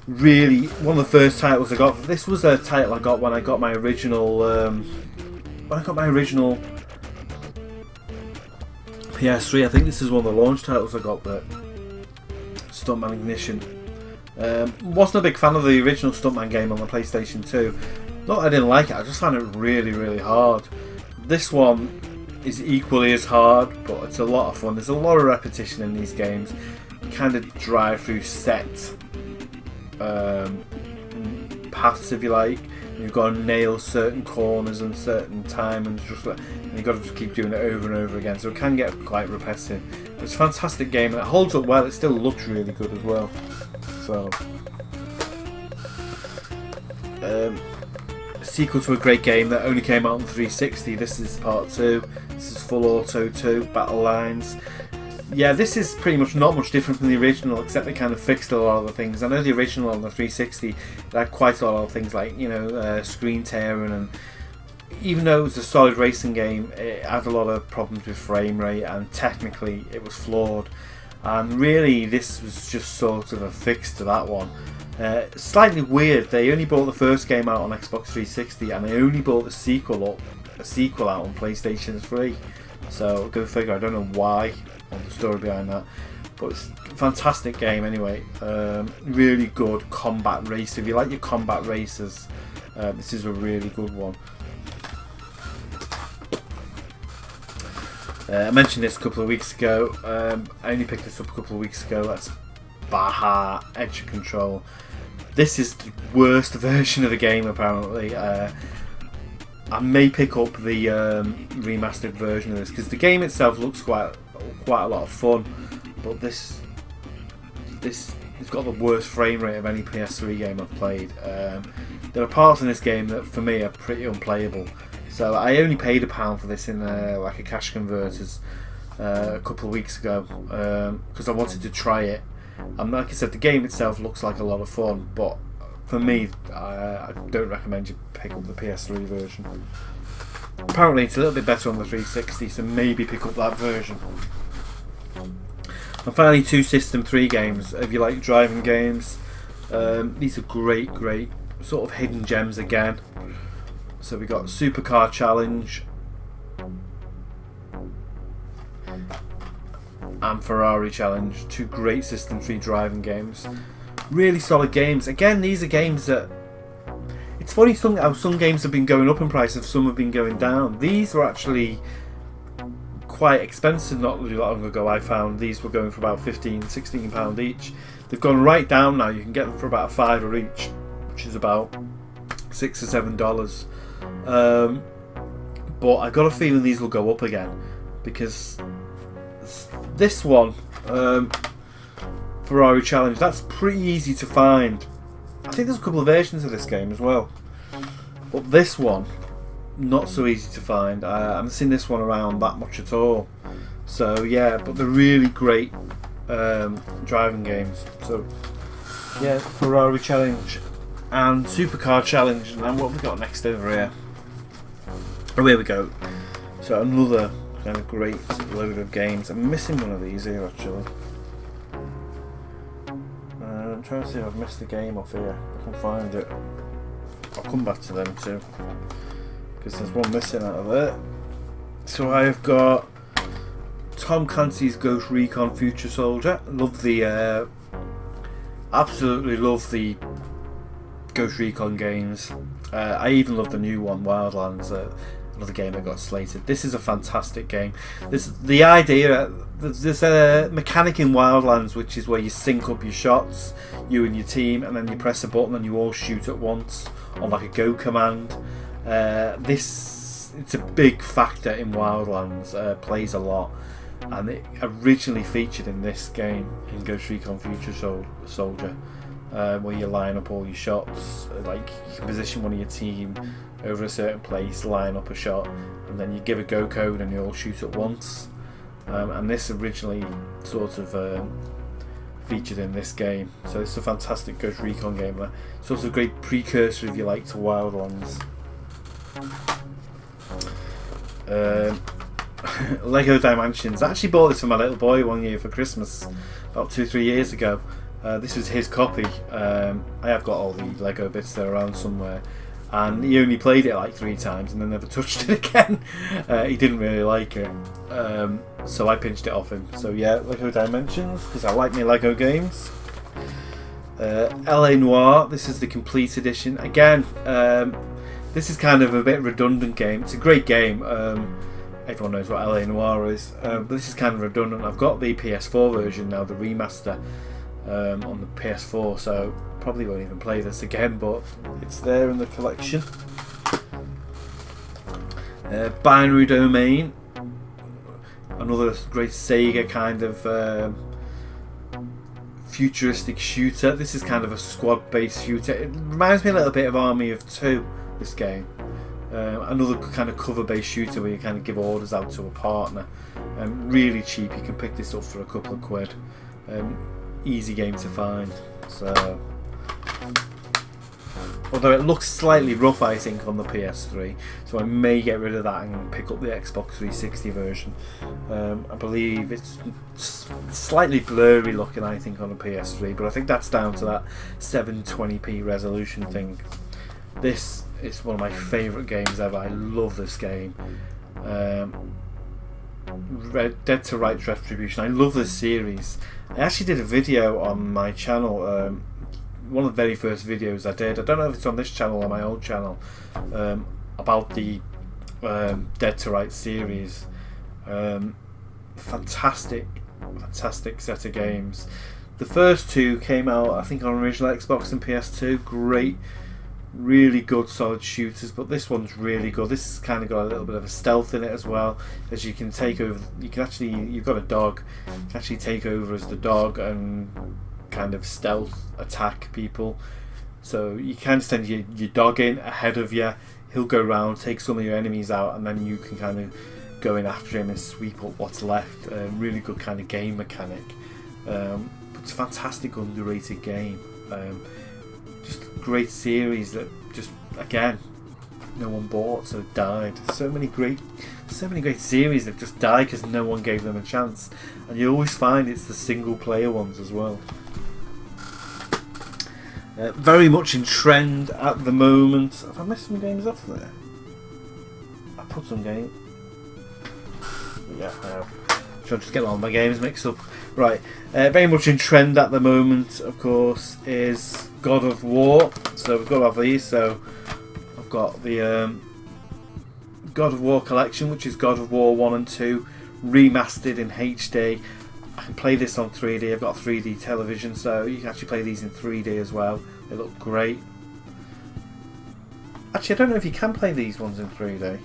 Really, one of the first titles I got. This was a title I got when I got my original. PS3, I think this is one of the launch titles I got, but Stuntman Ignition. Wasn't a big fan of the original Stuntman game on the PlayStation 2. Not that I didn't like it, I just found it really, really hard. This one is equally as hard, but it's a lot of fun. There's a lot of repetition in these games. You kind of drive through set paths, if you like. You've got to nail certain corners and certain time, and you've got to just keep doing it over and over again. So it can get quite repetitive. But it's a fantastic game, and it holds up well. It still looks really good as well. So, a sequel to a great game that only came out on 360. This is part 2. This is Full Auto 2, Battle Lines. Yeah, this is pretty much not much different from the original, except they kind of fixed a lot of the things. I know the original on the 360 it had quite a lot of things like, you know, screen tearing, and even though it was a solid racing game, it had a lot of problems with frame rate, and technically it was flawed. And really, this was just sort of a fix to that one. Slightly weird, they only brought the first game out on Xbox 360, and they only brought the sequel out on PlayStation 3. So go figure. I don't know why, or the story behind that, but it's a fantastic game anyway. Really good combat race. If you like your combat races, this is a really good one. I mentioned this a couple of weeks ago. I only picked this up a couple of weeks ago. That's Baja Edge Control. This is the worst version of the game apparently. I may pick up the remastered version of this, because the game itself looks quite a lot of fun, but this has got the worst frame rate of any PS3 game I've played. There are parts in this game that for me are pretty unplayable. So I only paid £1 for this in like a cash converters a couple of weeks ago, because I wanted to try it. And like I said, the game itself looks like a lot of fun, but for me, I don't recommend you pick up the PS3 version. Apparently it's a little bit better on the 360, so maybe pick up that version. And finally, 2 System 3 games. If you like driving games, these are great sort of hidden gems again. So we got Supercar Challenge and Ferrari Challenge, 2 great System 3 driving games. Really solid games. Again, these are games that, it's funny how some games have been going up in price and some have been going down. These were actually quite expensive not long ago. I found these were going for about £15-16 each. They've gone right down now. You can get them for about £5 each, which is about $6 or $7. But I got a feeling these will go up again, because this one, Ferrari Challenge, that's pretty easy to find. I think there's a couple of versions of this game as well, but this one not so easy to find. I haven't seen this one around that much at all. So yeah, but they're really great driving games. So yeah, Ferrari Challenge and Supercar Challenge. And what have we got next over here? Oh, here we go. So another kind of great load of games. I'm missing one of these here actually. I'm trying to see if I've missed a game off here. I can find it. I'll come back to them too, because there's one missing out of it. So I've got Tom Clancy's Ghost Recon Future Soldier. Love the absolutely love the Ghost Recon games. I even love the new one, Wildlands. Another game that got slated. This is a fantastic game. The idea, there's a mechanic in Wildlands which is where you sync up your shots, you and your team, and then you press a button and you all shoot at once on like a go command. It's a big factor in Wildlands. Plays a lot, and it originally featured in this game in Ghost Recon Future Soldier, where you line up all your shots. Like you can position one of your team over a certain place, line up a shot, and then you give a go code and you all shoot at once. And this originally sort of featured in this game, so it's a fantastic Ghost Recon game. It's also a great precursor, if you like, to Wildlands. Lego Dimensions. I actually bought this for my little boy one year for Christmas, about 2-3 years ago. This was his copy. I have got all the Lego bits there around somewhere, and he only played it like 3 times and then never touched it again. He didn't really like it, so I pinched it off him. So yeah, Lego Dimensions, because I like my Lego games. LA Noire, this is the complete edition. Again, this is kind of a bit redundant game. It's a great game. Everyone knows what LA Noire is, but this is kind of redundant. I've got the PS4 version now, the remaster, on the PS4, so probably won't even play this again, but it's there in the collection. Binary Domain, another great Sega kind of futuristic shooter. This is kind of a squad based shooter. It reminds me a little bit of Army of Two, this game. Another kind of cover based shooter where you kind of give orders out to a partner. Really cheap, you can pick this up for a couple of quid. Easy game to find. So, although it looks slightly rough, I think, on the PS3, so I may get rid of that and pick up the Xbox 360 version. I believe it's slightly blurry looking, I think, on the PS3, but I think that's down to that 720p resolution thing. This is one of my favourite games ever. I love this game. Dead to Rights Retribution. I love this series. I actually did a video on my channel, one of the very first videos I did. I don't know if it's on this channel or my old channel, about the Dead to Rights series. Fantastic set of games. The first 2 came out, I think, on original Xbox and PS2. Great, really good solid shooters, but this one's really good. This has kind of got a little bit of a stealth in it as well, as you can take over. You can actually, you've got a dog, you can actually take over as the dog and kind of stealth attack people. So you can send your dog in ahead of you. He'll go around, take some of your enemies out, and then you can kind of go in after him and sweep up what's left. Really good kind of game mechanic. It's a fantastic underrated game. Just a great series that just, again, no one bought, so it died. So many great series that just died because no one gave them a chance, and you always find it's the single player ones as well. Very much in trend at the moment. Have I missed some games off there? I put some games. Yeah, I have. So I'm just getting all my games mixed up. Right, very much in trend at the moment, of course, is God of War. So we've got to have these. So I've got the God of War collection, which is God of War 1 and 2 remastered in HD. I can play this on 3D. I've got a 3D television, so you can actually play these in 3D as well. They look great. Actually, I don't know if you can play these ones in 3D.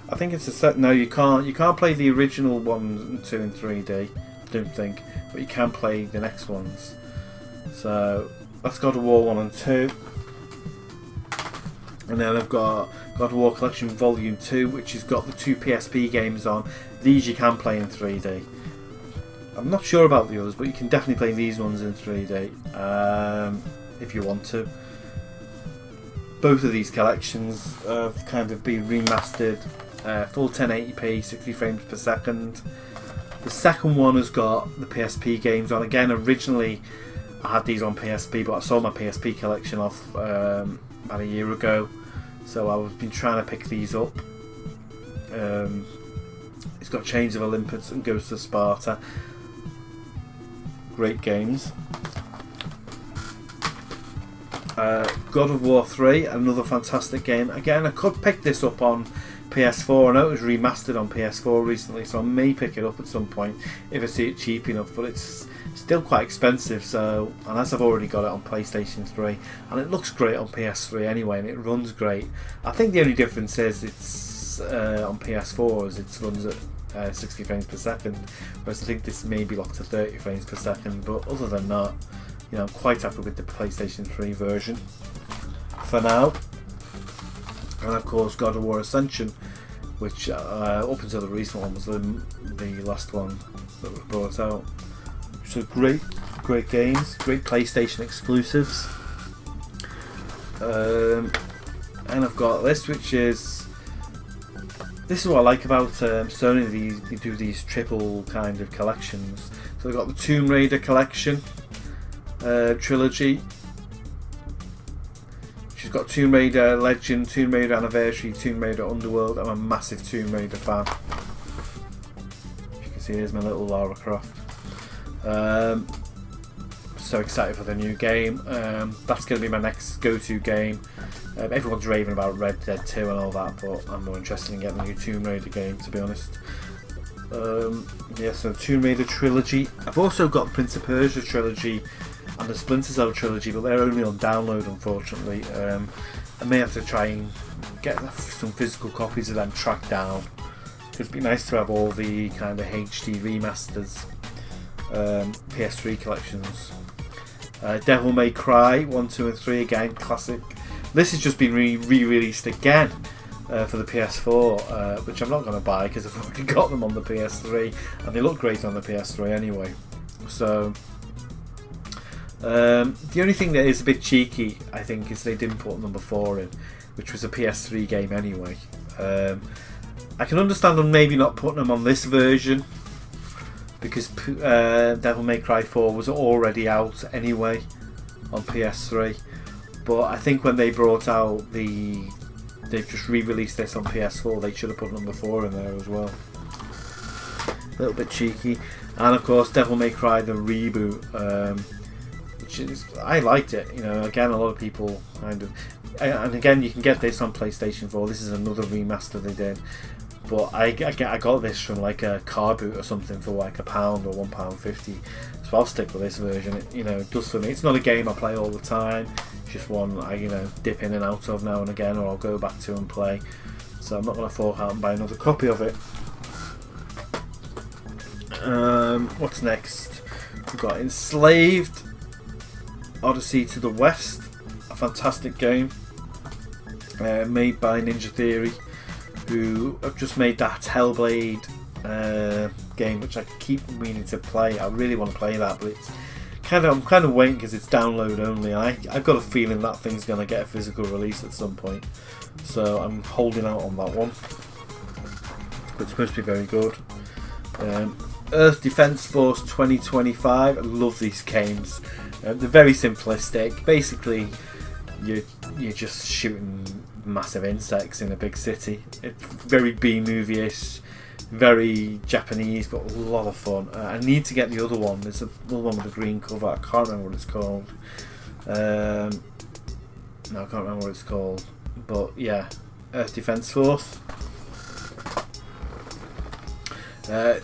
I think it's a set. No, you can't. You can't play the original 1 and 2 in 3D. I don't think, but you can play the next ones. So that's God of War 1 and 2. And then I've got God of War Collection Volume 2, which has got the 2 PSP games on. These you can play in 3D. I'm not sure about the others, but you can definitely play these ones in 3D if you want to. Both of these collections have kind of been remastered, full 1080p, 60 frames per second. The second one has got the PSP games on. Again, originally I had these on PSP, but I sold my PSP collection off about a year ago, so I've been trying to pick these up. It's got Chains of Olympus and Ghost of Sparta. Great games. God of War 3, another fantastic game. Again, I could pick this up on PS4. I know it was remastered on PS4 recently, so I may pick it up at some point if I see it cheap enough, but it's still quite expensive, so unless I've already got it on PlayStation 3, and it looks great on PS3 anyway, and it runs great. I think the only difference is it's on PS4 is it runs at 60 frames per second, whereas I think this may be locked to 30 frames per second, but other than that, you know, I'm quite happy with the PlayStation 3 version for now. And of course God of War Ascension, which up until the recent one was the last one that was brought out. So great games, great PlayStation exclusives. And I've got this, which is what I like about Sony. They do these triple kind of collections. So they've got the Tomb Raider collection, trilogy. She's got Tomb Raider Legend, Tomb Raider Anniversary, Tomb Raider Underworld. I'm a massive Tomb Raider fan. As you can see, here's my little Lara Croft. So excited for the new game. That's going to be my next go-to game. Everyone's raving about Red Dead 2 and all that, but I'm more interested in getting the new Tomb Raider game, to be honest. Yeah, so Tomb Raider trilogy. I've also got Prince of Persia trilogy and the Splinter Cell trilogy, but they're only on download, unfortunately. I may have to try and get some physical copies of them tracked down. It'd be nice to have all the kind of HD remasters, PS3 collections. Devil May Cry 1, 2 and 3, again classic. This has just been re-released again for the PS4, which I'm not going to buy because I've already got them on the PS3 and they look great on the PS3 anyway. So the only thing that is a bit cheeky, I think, is they didn't put number 4 in, which was a PS3 game anyway. I can understand them maybe not putting them on this version because Devil May Cry 4 was already out anyway on PS3. But I think when they brought out they've just re-released this on PS4, they should have put number 4 in there as well. A little bit cheeky. And of course Devil May Cry The Reboot, which is, I liked it, you know, again a lot of people kind of, and again you can get this on PlayStation 4, this is another remaster they did, but I got this from like a car boot or something for like £1 or £1.50, so I'll stick with this version. It, you know, it does for me. It's not a game I play all the time, it's just one I, you know, dip in and out of now and again, or I'll go back to and play, so I'm not going to fork out and buy another copy of it. What's next? We've got Enslaved Odyssey to the West, a fantastic game made by Ninja Theory, who have just made that Hellblade game, which I keep meaning to play. I really want to play that, but it's I'm kind of waiting because it's download only. I've got a feeling that thing's going to get a physical release at some point, so I'm holding out on that one. But it's supposed to be very good. Earth Defense Force 2025. I love these games. They're very simplistic. Basically, you're just shooting massive insects in a big city. It's very B-movie-ish, very Japanese, but a lot of fun. I need to get the other one. There's another one with a green cover. I can't remember what it's called. No, I can't remember what it's called. But yeah, Earth Defense Force.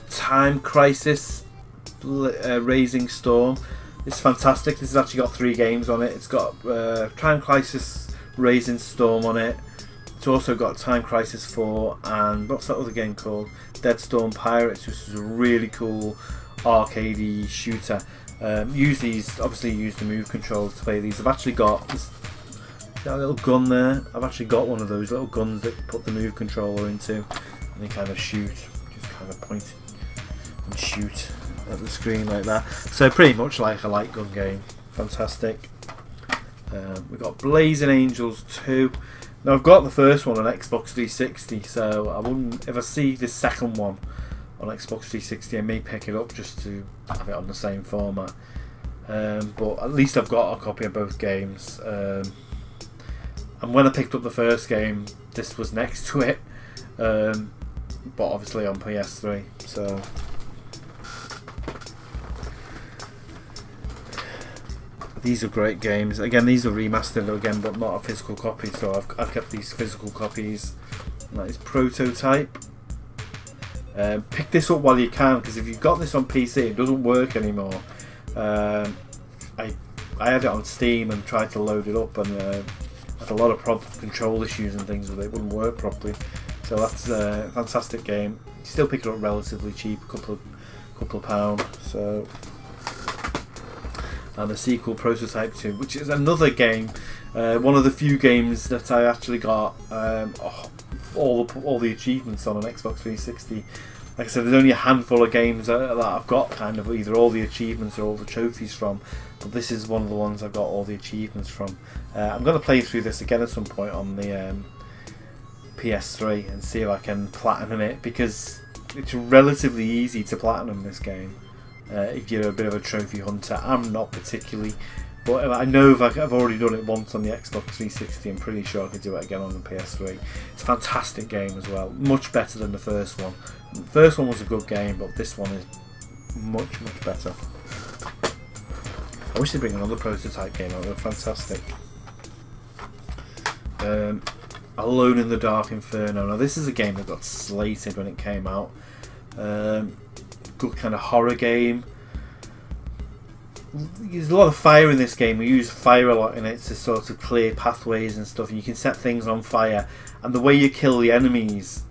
Time Crisis Raising Storm. It's fantastic. This has actually got 3 games on it. It's got Time Crisis Raising Storm on it. It's also got Time Crisis 4 and what's that other game called? Dead Storm Pirates, which is a really cool arcadey shooter. Obviously use the move controls to play these. I've actually got Got a little gun there. I've actually got one of those little guns that you put the move controller into and you kind of shoot, just kind of point and shoot at the screen like that. So pretty much like a light gun game. Fantastic. We've got Blazing Angels 2. Now I've got the first one on Xbox 360, so I wouldn't, if I see the second one on Xbox 360, I may pick it up just to have it on the same format. But at least I've got a copy of both games. And when I picked up the first game, this was next to it, but obviously on PS3. So these are great games. Again, these are remastered again, but not a physical copy. So I've kept these physical copies. And that is Prototype. Pick this up while you can, because if you've got this on PC, it doesn't work anymore. I had it on Steam and tried to load it up, and had a lot of control issues and things with it. It wouldn't work properly. So that's a fantastic game. You still pick it up relatively cheap, a couple of £. So, and the sequel, Prototype 2, which is another game. One of the few games that I actually got all the achievements on an Xbox 360. Like I said, there's only a handful of games that I've got kind of either all the achievements or all the trophies from, but this is one of the ones I've got all the achievements from. I'm going to play through this again at some point on the PS3 and see if I can platinum it, because it's relatively easy to platinum this game if you're a bit of a trophy hunter. I'm not particularly, but I know if I've already done it once on the Xbox 360, I'm pretty sure I could do it again on the PS3. It's a fantastic game as well, much better than the first one. The first one was a good game, but this one is much better. I wish they'd bring another Prototype game out. They're fantastic. Alone in the Dark Inferno. Now this is a game that got slated when it came out. Good kind of horror game. There's a lot of fire in this game. We use fire a lot in it to sort of clear pathways and stuff. And you can set things on fire, and the way you kill the enemies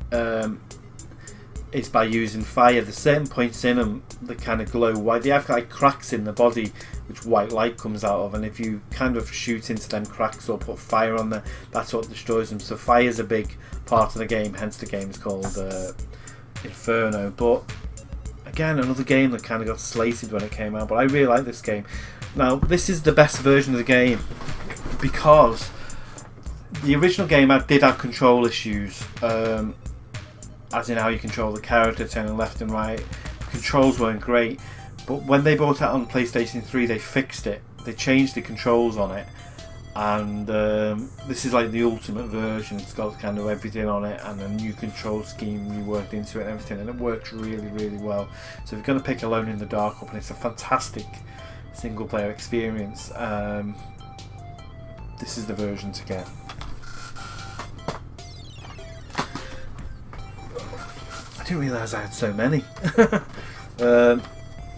is by using fire. There's certain points in them that kind of glow white. They have like cracks in the body which white light comes out of, and if you kind of shoot into them cracks or put fire on there, that's what destroys them. So fire is a big part of the game, hence the game is called Inferno. But again, another game that kind of got slated when it came out, but I really like this game. Now this is the best version of the game, because the original game did have control issues, as in how you control the character, turning left and right. Controls weren't great, but when they brought it out on PlayStation 3, they fixed it. They changed the controls on it, and this is like the ultimate version. It's got kind of everything on it, and a new control scheme reworked into it and everything, and it works really well. So if you're going to pick Alone in the Dark up, and it's a fantastic single player experience, this is the version to get. I didn't realise I had so many.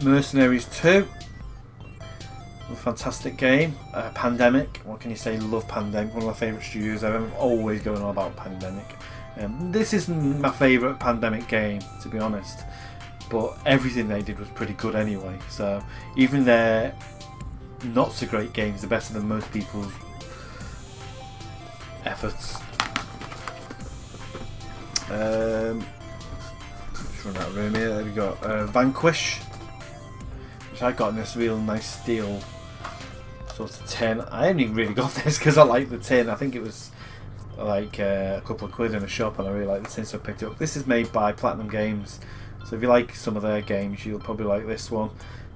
Mercenaries 2, a fantastic game. Pandemic, what can you say? Love Pandemic, one of my favourite studios. I'm always going on about Pandemic. This isn't my favourite Pandemic game, to be honest, but everything they did was pretty good anyway. So even their not so great games are better than most people's efforts. Let's run out of room here. We've got Vanquish, which I got in this real nice steel sort of tin. I only really got this because I like the tin. I think it was like a couple of quid in a shop, and I really like the tin, so I picked it up. This is made by Platinum Games, so if you like some of their games, you'll probably like this one.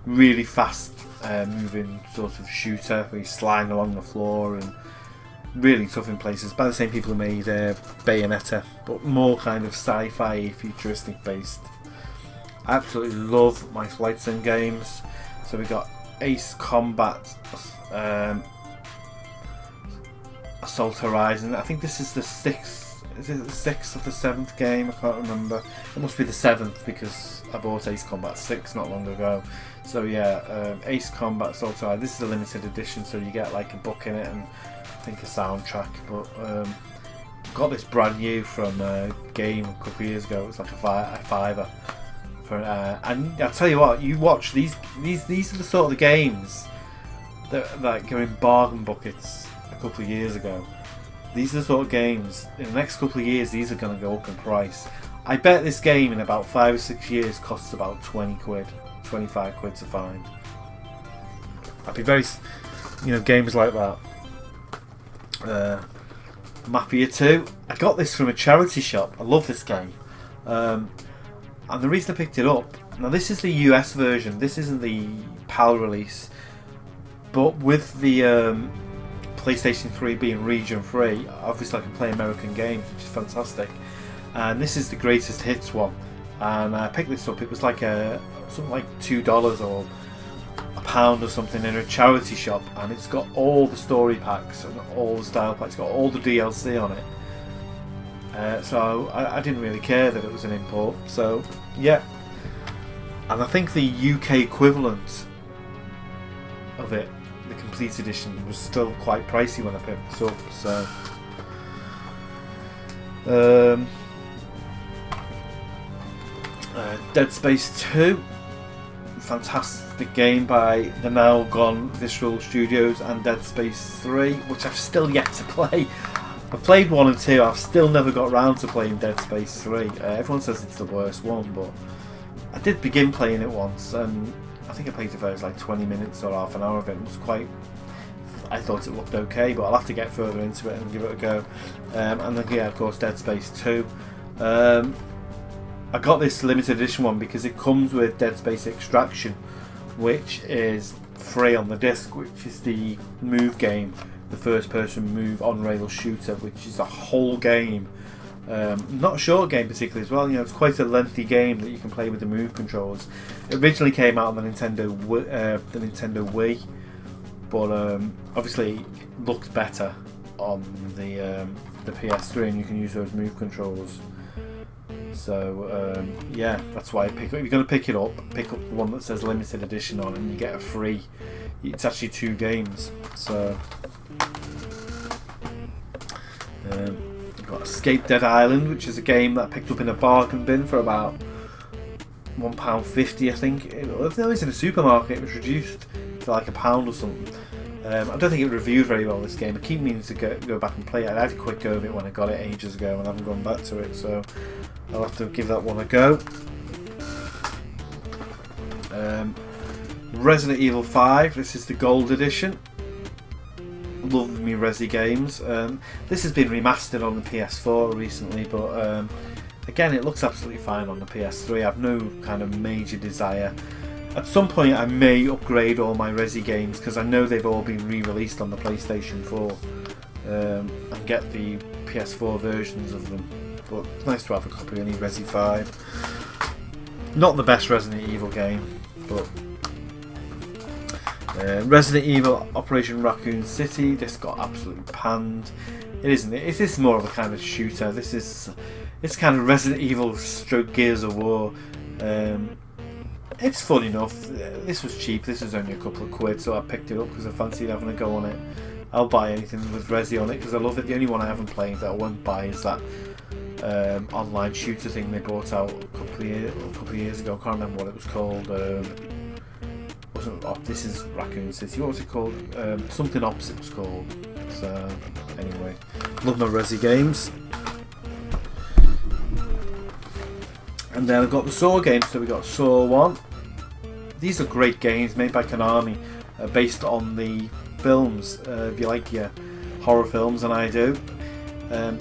Really fast moving sort of shooter where you're sliding along the floor, and really tough in places, by the same people who made Bayonetta, but more kind of sci-fi, futuristic based. I absolutely love my flight sim games. So we got Ace Combat, Assault Horizon. I think this is the 6th. Is it the 6th or the 7th game? I can't remember. It must be the 7th because I bought Ace Combat 6 not long ago. So yeah, Ace Combat Assault Horizon. This is a limited edition, so you get like a book in it and I think a soundtrack. But got this brand new from Game a couple of years ago. It's like a fiver. And I'll tell you what, you watch these are the sort of the games that go in bargain buckets a couple of years ago. These are the sort of games, in the next couple of years, these are going to go up in price. I bet this game in about 5 or 6 years costs about 20 quid, 25 quid to find. I'd be very, games like that. Mafia II. I got this from a charity shop. I love this game. And the reason I picked it up, now this is the US version, this isn't the PAL release, but with the PlayStation 3 being region free, obviously I can play American games, which is fantastic. And this is the greatest hits one. And I picked this up, it was like something like $2 or £1 or something in a charity shop, and it's got all the story packs and all the style packs, it's got all the DLC on it. So I didn't really care that it was an import, so yeah. And I think the UK equivalent of it, the complete edition, was still quite pricey when I picked this up, so Dead Space 2, fantastic game by the now gone Visceral Studios, and Dead Space 3, which I've still yet to play. I've played 1 and 2, I've still never got round to playing Dead Space 3. Everyone says it's the worst one, but I did begin playing it once, and I think I played it for like 20 minutes or half an hour of it. It was quite, I thought it looked okay, but I'll have to get further into it and give it a go. And then, yeah, of course, Dead Space 2. I got this limited edition one because it comes with Dead Space Extraction, which is free on the disc, which is the move game, the first person move on rail shooter, which is a whole game. Not a short game particularly as well, it's quite a lengthy game that you can play with the move controls. It originally came out on the Nintendo Wii, but obviously it looked better on the PS3, and you can use those move controls. So yeah, that's why I pick up. If you're going to pick it up, pick up the one that says limited edition on, and you get a free. It's actually 2 games. So I've got Escape Dead Island, which is a game that I picked up in a bargain bin for about £1.50, I think. It was in a supermarket. It was reduced to like £1 or something. I don't think it reviewed very well, this game. I keep meaning to go back and play it. I had a quick go of it when I got it ages ago, and I haven't gone back to it, so I'll have to give that one a go. Resident Evil 5, this is the gold edition. Love me Resi games. This has been remastered on the PS4 recently, but again, it looks absolutely fine on the PS3. I have no kind of major desire. At some point I may upgrade all my Resi games, because I know they've all been re-released on the PlayStation 4, and get the PS4 versions of them. But it's nice to have a copy of any Resi 5. Not the best Resident Evil game, but Resident Evil Operation Raccoon City, this got absolutely panned. It isn't. It is more of a kind of shooter. It's kind of Resident Evil stroke Gears of War. It's fun enough. This was cheap. This was only a couple of quid, so I picked it up because I fancied having a go on it. I'll buy anything with Resi on it because I love it. The only one I haven't played that I won't buy is that online shooter thing they brought out a couple of years ago. I can't remember what it was called. This is Raccoon City. What was it called? Something opposite was called. So anyway, love my Resi games. And then I've got the Saw games. So we got Saw 1. These are great games made by Konami, based on the films. If you like your horror films, and I do,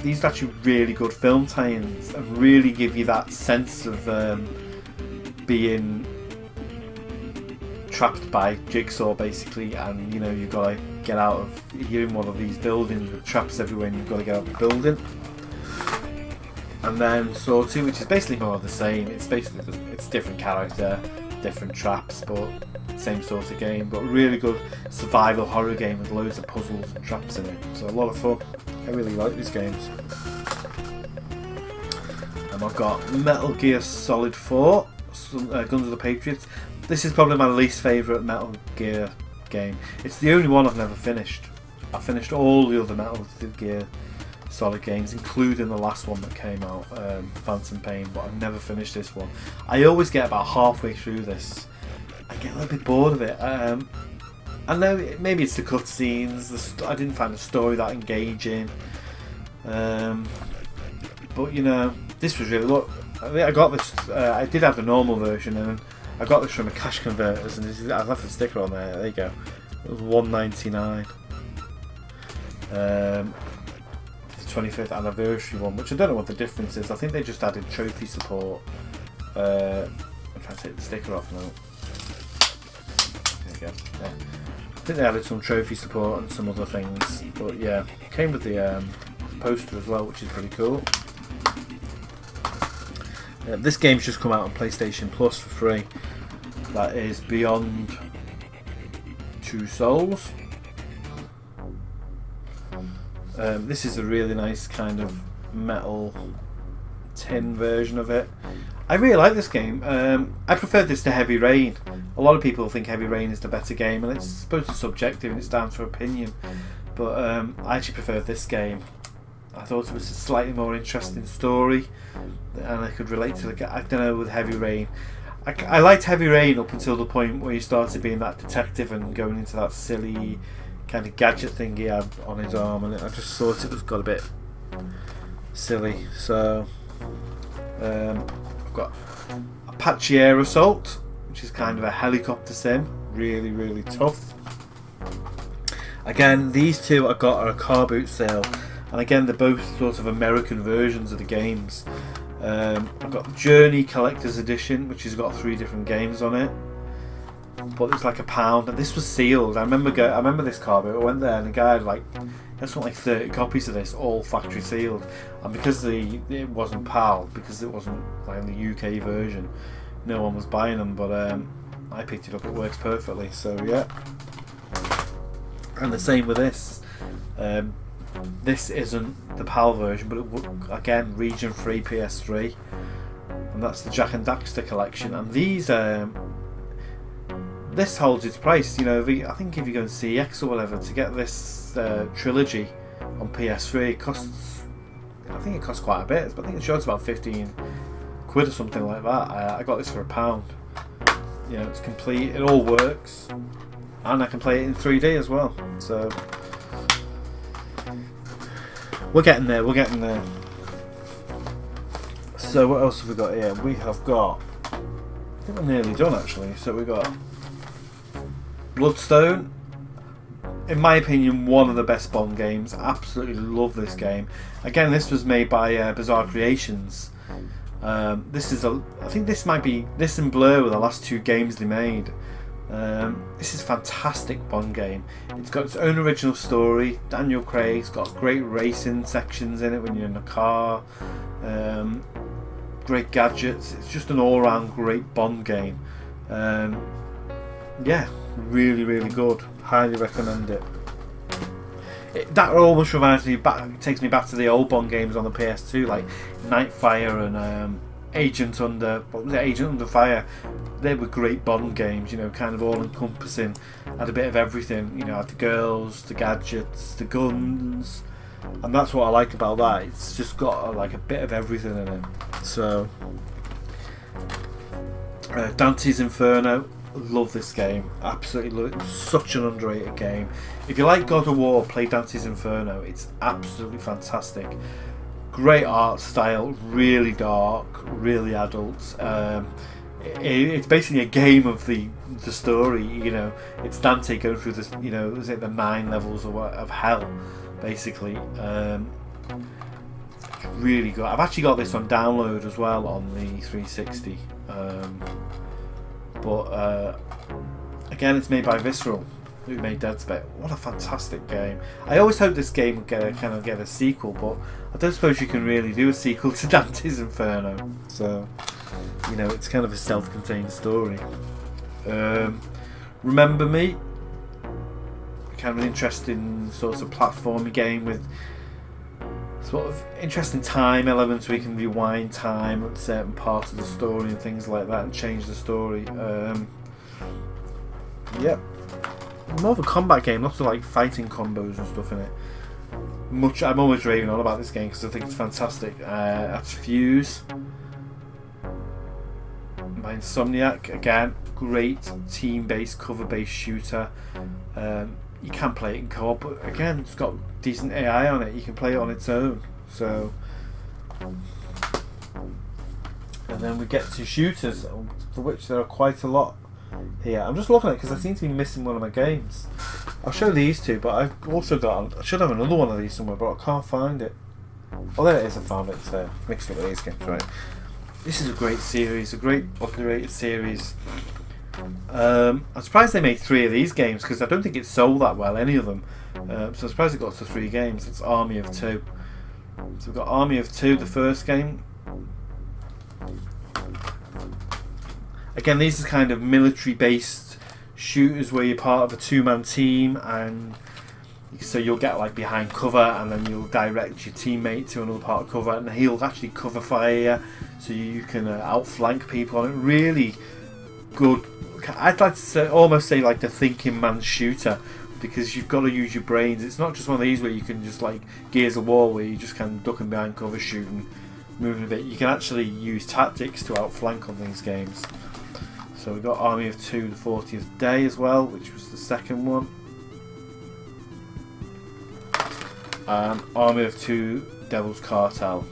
these are actually really good film tie-ins and really give you that sense of being trapped by Jigsaw basically, and you've got to get out of. You're in one of these buildings with traps everywhere, and you've got to get out of the building. And then Saw 2, which is basically more of the same. It's different character, different traps, but same sort of game. But a really good survival horror game with loads of puzzles and traps in it. So a lot of fun. I really like these games. And I've got Metal Gear Solid 4, Guns of the Patriots. This is probably my least favourite Metal Gear game. It's the only one I've never finished. I've finished all the other Metal Gear Solid games, including the last one that came out, Phantom Pain, but I've never finished this one. I always get about halfway through this, I get a little bit bored of it. I know maybe it's the cutscenes. I didn't find the story that engaging, but you know, this was really look. I got this. I did have the normal version, and I got this from a cash converters, and I left the sticker on there. There you go. It was $1.99. The 25th anniversary one, which I don't know what the difference is. I think they just added trophy support. I'm trying to take the sticker off now. There you go. Yeah. I think they added some trophy support and some other things, but yeah, it came with the poster as well, which is pretty cool. This game's just come out on PlayStation Plus for free. That is Beyond Two Souls. This is a really nice kind of metal tin version of it. I really like this game. I prefer this to Heavy Rain. A lot of people think Heavy Rain is the better game, and it's supposed to be subjective and it's down to opinion. But I actually prefer this game. I thought it was a slightly more interesting story, and I could relate to the. I don't know, with Heavy Rain. I liked Heavy Rain up until the point where he started being that detective and going into that silly kind of gadget thing he had on his arm, and I just thought it was got a bit silly. So I've got Apache Air Assault, which is kind of a helicopter sim, really, really tough. Again, these two I got at a car boot sale, and again they're both sort of American versions of the games. I've got Journey Collector's Edition, which has got 3 different games on it, but it's like £1, and this was sealed. I remember this car boot. I went there and the guy had something like 30 copies of this, all factory sealed, and because it wasn't PAL, because it wasn't like the UK version, no one was buying them, but I picked it up. It works perfectly, so yeah. And the same with this. This isn't the PAL version, but it would, again, region 3 PS3, and that's the Jak and Daxter collection. And these, this holds its price. You know, I think if you go and CX or whatever to get this trilogy on PS3, it costs. I think it costs quite a bit. I think it's sure it's about 15 quid or something like that. I got this for £1. You know, it's complete. It all works, and I can play it in 3D as well. So. We're getting there, So what else have we got here? We have got, I think we're nearly done actually. So we've got Bloodstone. In my opinion, one of the best Bond games. Absolutely love this game. Again, this was made by Bizarre Creations. This is I think this might be, this and Blaire were the last 2 games they made. This is a fantastic Bond game. It's got its own original story. Daniel Craig's got great racing sections in it when you're in a car. Great gadgets. It's just an all-round great Bond game. Yeah, really, really good. Highly recommend it. That almost reminds me back. Takes me back to the old Bond games on the PS2, like Nightfire and Agent Under Fire. They were great Bond games, you know, kind of all encompassing, had a bit of everything, you know, had the girls, the gadgets, the guns, and that's what I like about that. It's just got like a bit of everything in it. So Dante's Inferno, love this game, absolutely love it. It's such an underrated game. If you like God of War, play Dante's Inferno. It's absolutely fantastic. Great art style, really dark, really adult. It's basically a game of the story. You know, it's Dante going through this. You know, is it the 9 levels of hell, basically. Really good. I've actually got this on download as well on the 360. But again, it's made by Visceral, who made Dead Space. What a fantastic game. I always hope this game would get a sequel, but I don't suppose you can really do a sequel to Dante's Inferno. So, you know, it's kind of a self-contained story. Remember Me, kind of an interesting sort of platformy game with sort of interesting time elements where you can rewind time at certain parts of the story and things like that and change the story. Yeah, more of a combat game, lots of like fighting combos and stuff in it. I'm always raving on about this game because I think it's fantastic. That's Fuse, by Insomniac. Again, great team-based, cover-based shooter. You can play it in co-op, but again, it's got decent AI on it. You can play it on its own. So, and then we get to shooters, for which there are quite a lot here. I'm just looking at it because I seem to be missing one of my games. I'll show these two, but I've also got, I should have another one of these somewhere, but I can't find it. Oh, there it is, I found it. It's mixed up with these games, right? This is a great series, a great underrated series. I'm surprised they made 3 of these games because I don't think it sold that well, any of them. So I'm surprised it got to 3 games. It's Army of 2. So we've got Army of 2, the first game. Again, these are kind of military-based shooters where you're part of a 2-man team, and so you'll get like behind cover, and then you'll direct your teammate to another part of cover, and he'll actually cover fire you, so you can outflank people on it. Really good. I'd like to say, almost say like the thinking man's shooter, because you've got to use your brains. It's not just one of these where you can just like Gears of War, where you just kind of ducking behind cover, shooting, moving a bit. You can actually use tactics to outflank on these games. So we've got Army of 2, the 40th Day as well, which was the second one. And Army of 2, Devil's Cartel.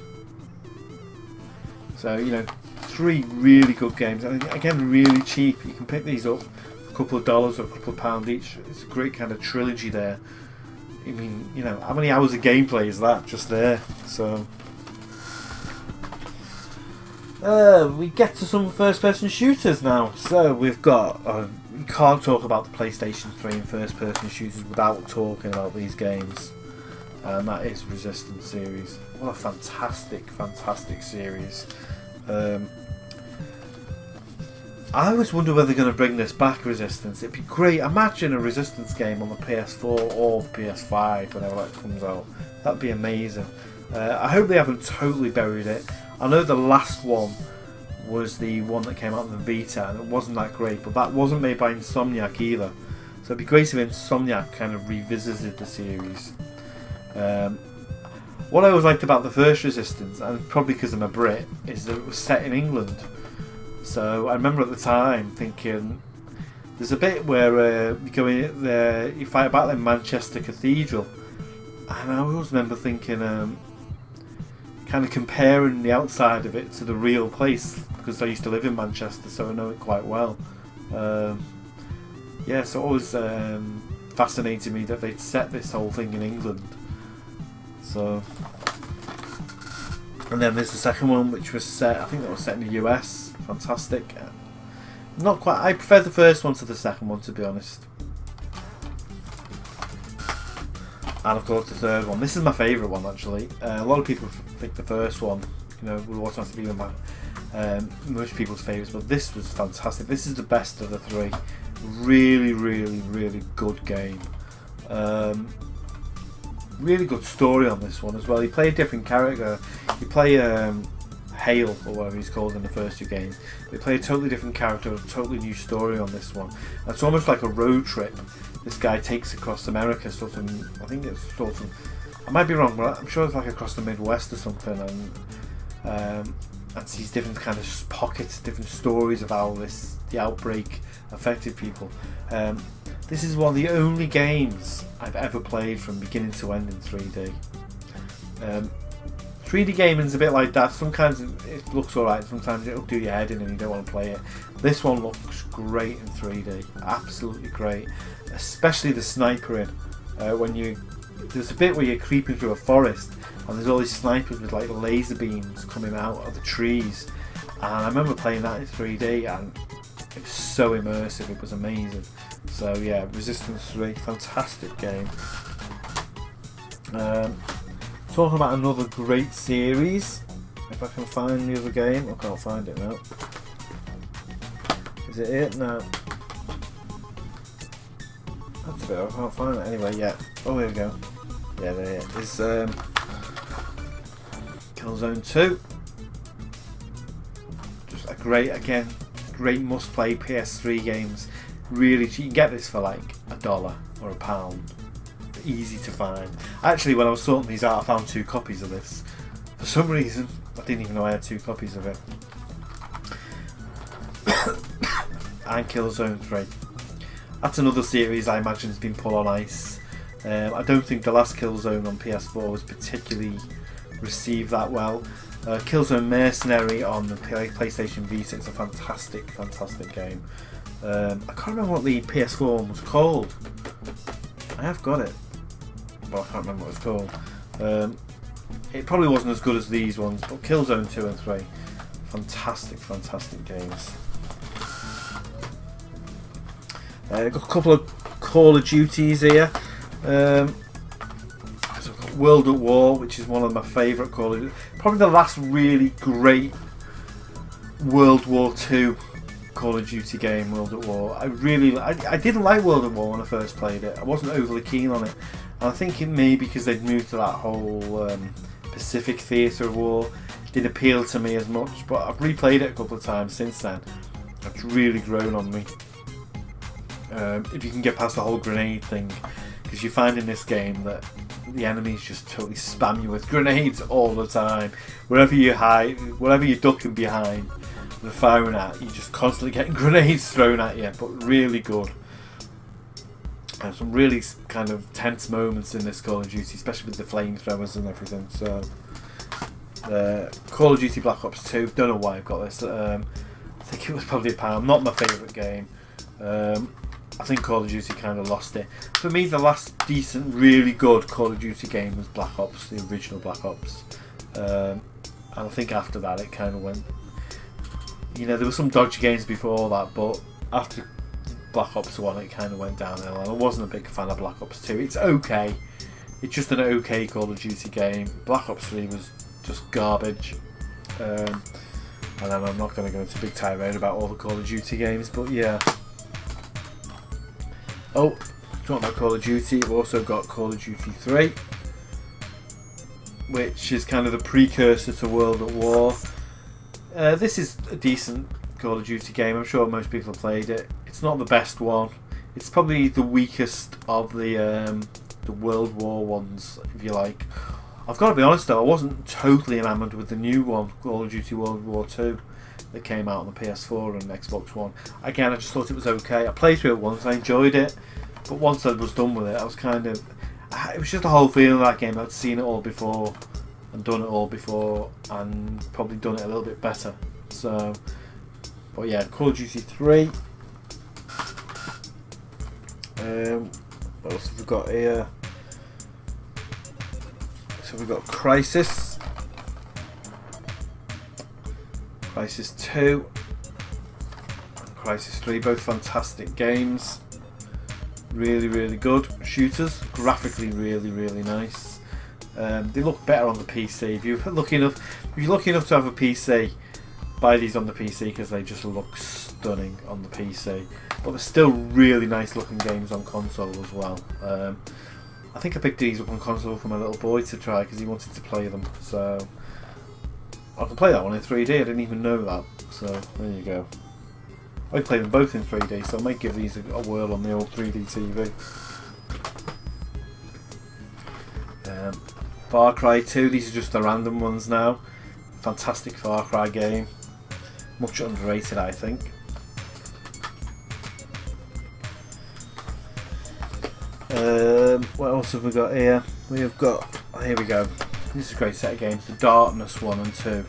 So, you know, 3 really good games, and again, really cheap. You can pick these up for a couple of dollars or a couple of pounds each. It's a great kind of trilogy there. I mean, you know, how many hours of gameplay is that just there? So we get to some first-person shooters now. So we've got, you can't talk about the PlayStation 3 and first-person shooters without talking about these games. And that is Resistance series. What a fantastic, fantastic series. I always wonder whether they're going to bring this back, Resistance. It'd be great. Imagine a Resistance game on the PS4 or the PS5 whenever that comes out. That'd be amazing. I hope they haven't totally buried it. I know the last one was the one that came out on the Vita, and it wasn't that great, but that wasn't made by Insomniac either. So it'd be great if Insomniac kind of revisited the series. What I always liked about the first Resistance, and probably because I'm a Brit, is that it was set in England. So I remember at the time thinking, there's a bit where you go in there, you fight a battle in Manchester Cathedral, and I always remember thinking, kind of comparing the outside of it to the real place, because I used to live in Manchester, so I know it quite well. Yeah, so it always fascinated me that they'd set this whole thing in England. So, and then there's the second one, which was set, I think that was set in the US. Fantastic. Not quite. I prefer the first one to the second one, to be honest. And of course the third one. This is my favourite one, actually. A lot of people think the first one, you know, would automatically be most people's favourites, but this was fantastic. This is the best of the 3. Really, really, really good game. Really good story on this one as well. You play a different character. You play Hale, or whatever he's called in the first 2 games. They play a totally different character, a totally new story on this one. And it's almost like a road trip this guy takes across America, sort of. I think it's sort of, I might be wrong, but I'm sure it's like across the Midwest or something, and sees different kind of pockets, different stories of how the outbreak affected people. This is one of the only games I've ever played from beginning to end in 3D. 3D gaming's a bit like that. Sometimes it looks alright, sometimes it'll do your head in and you don't want to play it. This one looks great in 3D, absolutely great. Especially the snipering. There's a bit where you're creeping through a forest and there's all these snipers with like laser beams coming out of the trees. And I remember playing that in 3D and it was so immersive, it was amazing. So yeah, Resistance 3, fantastic game. Talking about another great series, if I can find the other game. I can't find it now. Is it? No. That's a bit, I can't find it anyway yet. Oh, here we go. Yeah, there it is. Killzone 2. Just a great must-play PS3 games. Really cheap. You can get this for like $1 or £1. Easy to find. Actually, when I was sorting these out, I found 2 copies of this. For some reason, I didn't even know I had 2 copies of it. and Killzone 3. That's another series I imagine has been put on ice. I don't think the last Killzone on PS4 was particularly received that well. Killzone Mercenary on the PlayStation Vita is a fantastic game. I can't remember what the PS4 one was called. I have got it, but I can't remember what it's called. It probably wasn't as good as these ones, but Killzone 2 and 3, fantastic games. Got a couple of Call of Duties here. So I've got World at War, which is one of my favourite Call of Duty. Probably the last really great World War II Call of Duty game, World at War. I didn't like World at War when I first played it. I wasn't overly keen on it. And I think it may be because they'd moved to that whole Pacific theatre of war. It didn't appeal to me as much, but I've replayed it a couple of times since then. It's really grown on me. If you can get past the whole grenade thing, because you find in this game that the enemies just totally spam you with grenades all the time. Wherever you hide, wherever you're ducking behind, they're firing at, you're just constantly getting grenades thrown at you. But really good. And some really kind of tense moments in this Call of Duty, especially with the flamethrowers and everything. So, Call of Duty Black Ops 2. Don't know why I've got this. I think it was probably £1. Not my favourite game. I think Call of Duty kind of lost it. For me, the last decent, really good Call of Duty game was Black Ops, the original Black Ops. And I think after that it kind of went... You know, there were some dodgy games before that, but after Black Ops 1 it kind of went downhill. And I wasn't a big fan of Black Ops 2. It's okay. It's just an okay Call of Duty game. Black Ops 3 was just garbage. And then I'm not going to go into a big tirade about all the Call of Duty games, but yeah. Oh, talking about Call of Duty, we've also got Call of Duty 3, which is kind of the precursor to World at War. This is a decent Call of Duty game. I'm sure most people have played it. It's not the best one. It's probably the weakest of the World War ones, if you like. I've got to be honest though, I wasn't totally enamoured with the new one, Call of Duty World War II, that came out on the PS4 and Xbox One. Again, I just thought it was okay. I played through it once, I enjoyed it, but once I was done with it, I was kind of... It was just a whole feeling of that game. I'd seen it all before, and done it all before, and probably done it a little bit better. So, but yeah, Call of Duty 3. What else have we got here? So we've got Crisis. Crisis 2 and Crisis 3, both fantastic games. Really good shooters. Graphically really nice. They look better on the PC. If you're lucky enough to have a PC, buy these on the PC because they just look stunning on the PC. But they're still really nice looking games on console as well. I think I picked these up on console for my little boy to try because he wanted to play them. So I can play that one in 3D, I didn't even know that, so there you go. I play them both in 3D, so I might give these a whirl on the old 3D TV. Far Cry 2, these are just the random ones now. Fantastic Far Cry game. Much underrated, I think. What else have we got here? We have got, here we go. This is a great set of games. The Darkness 1 and 2.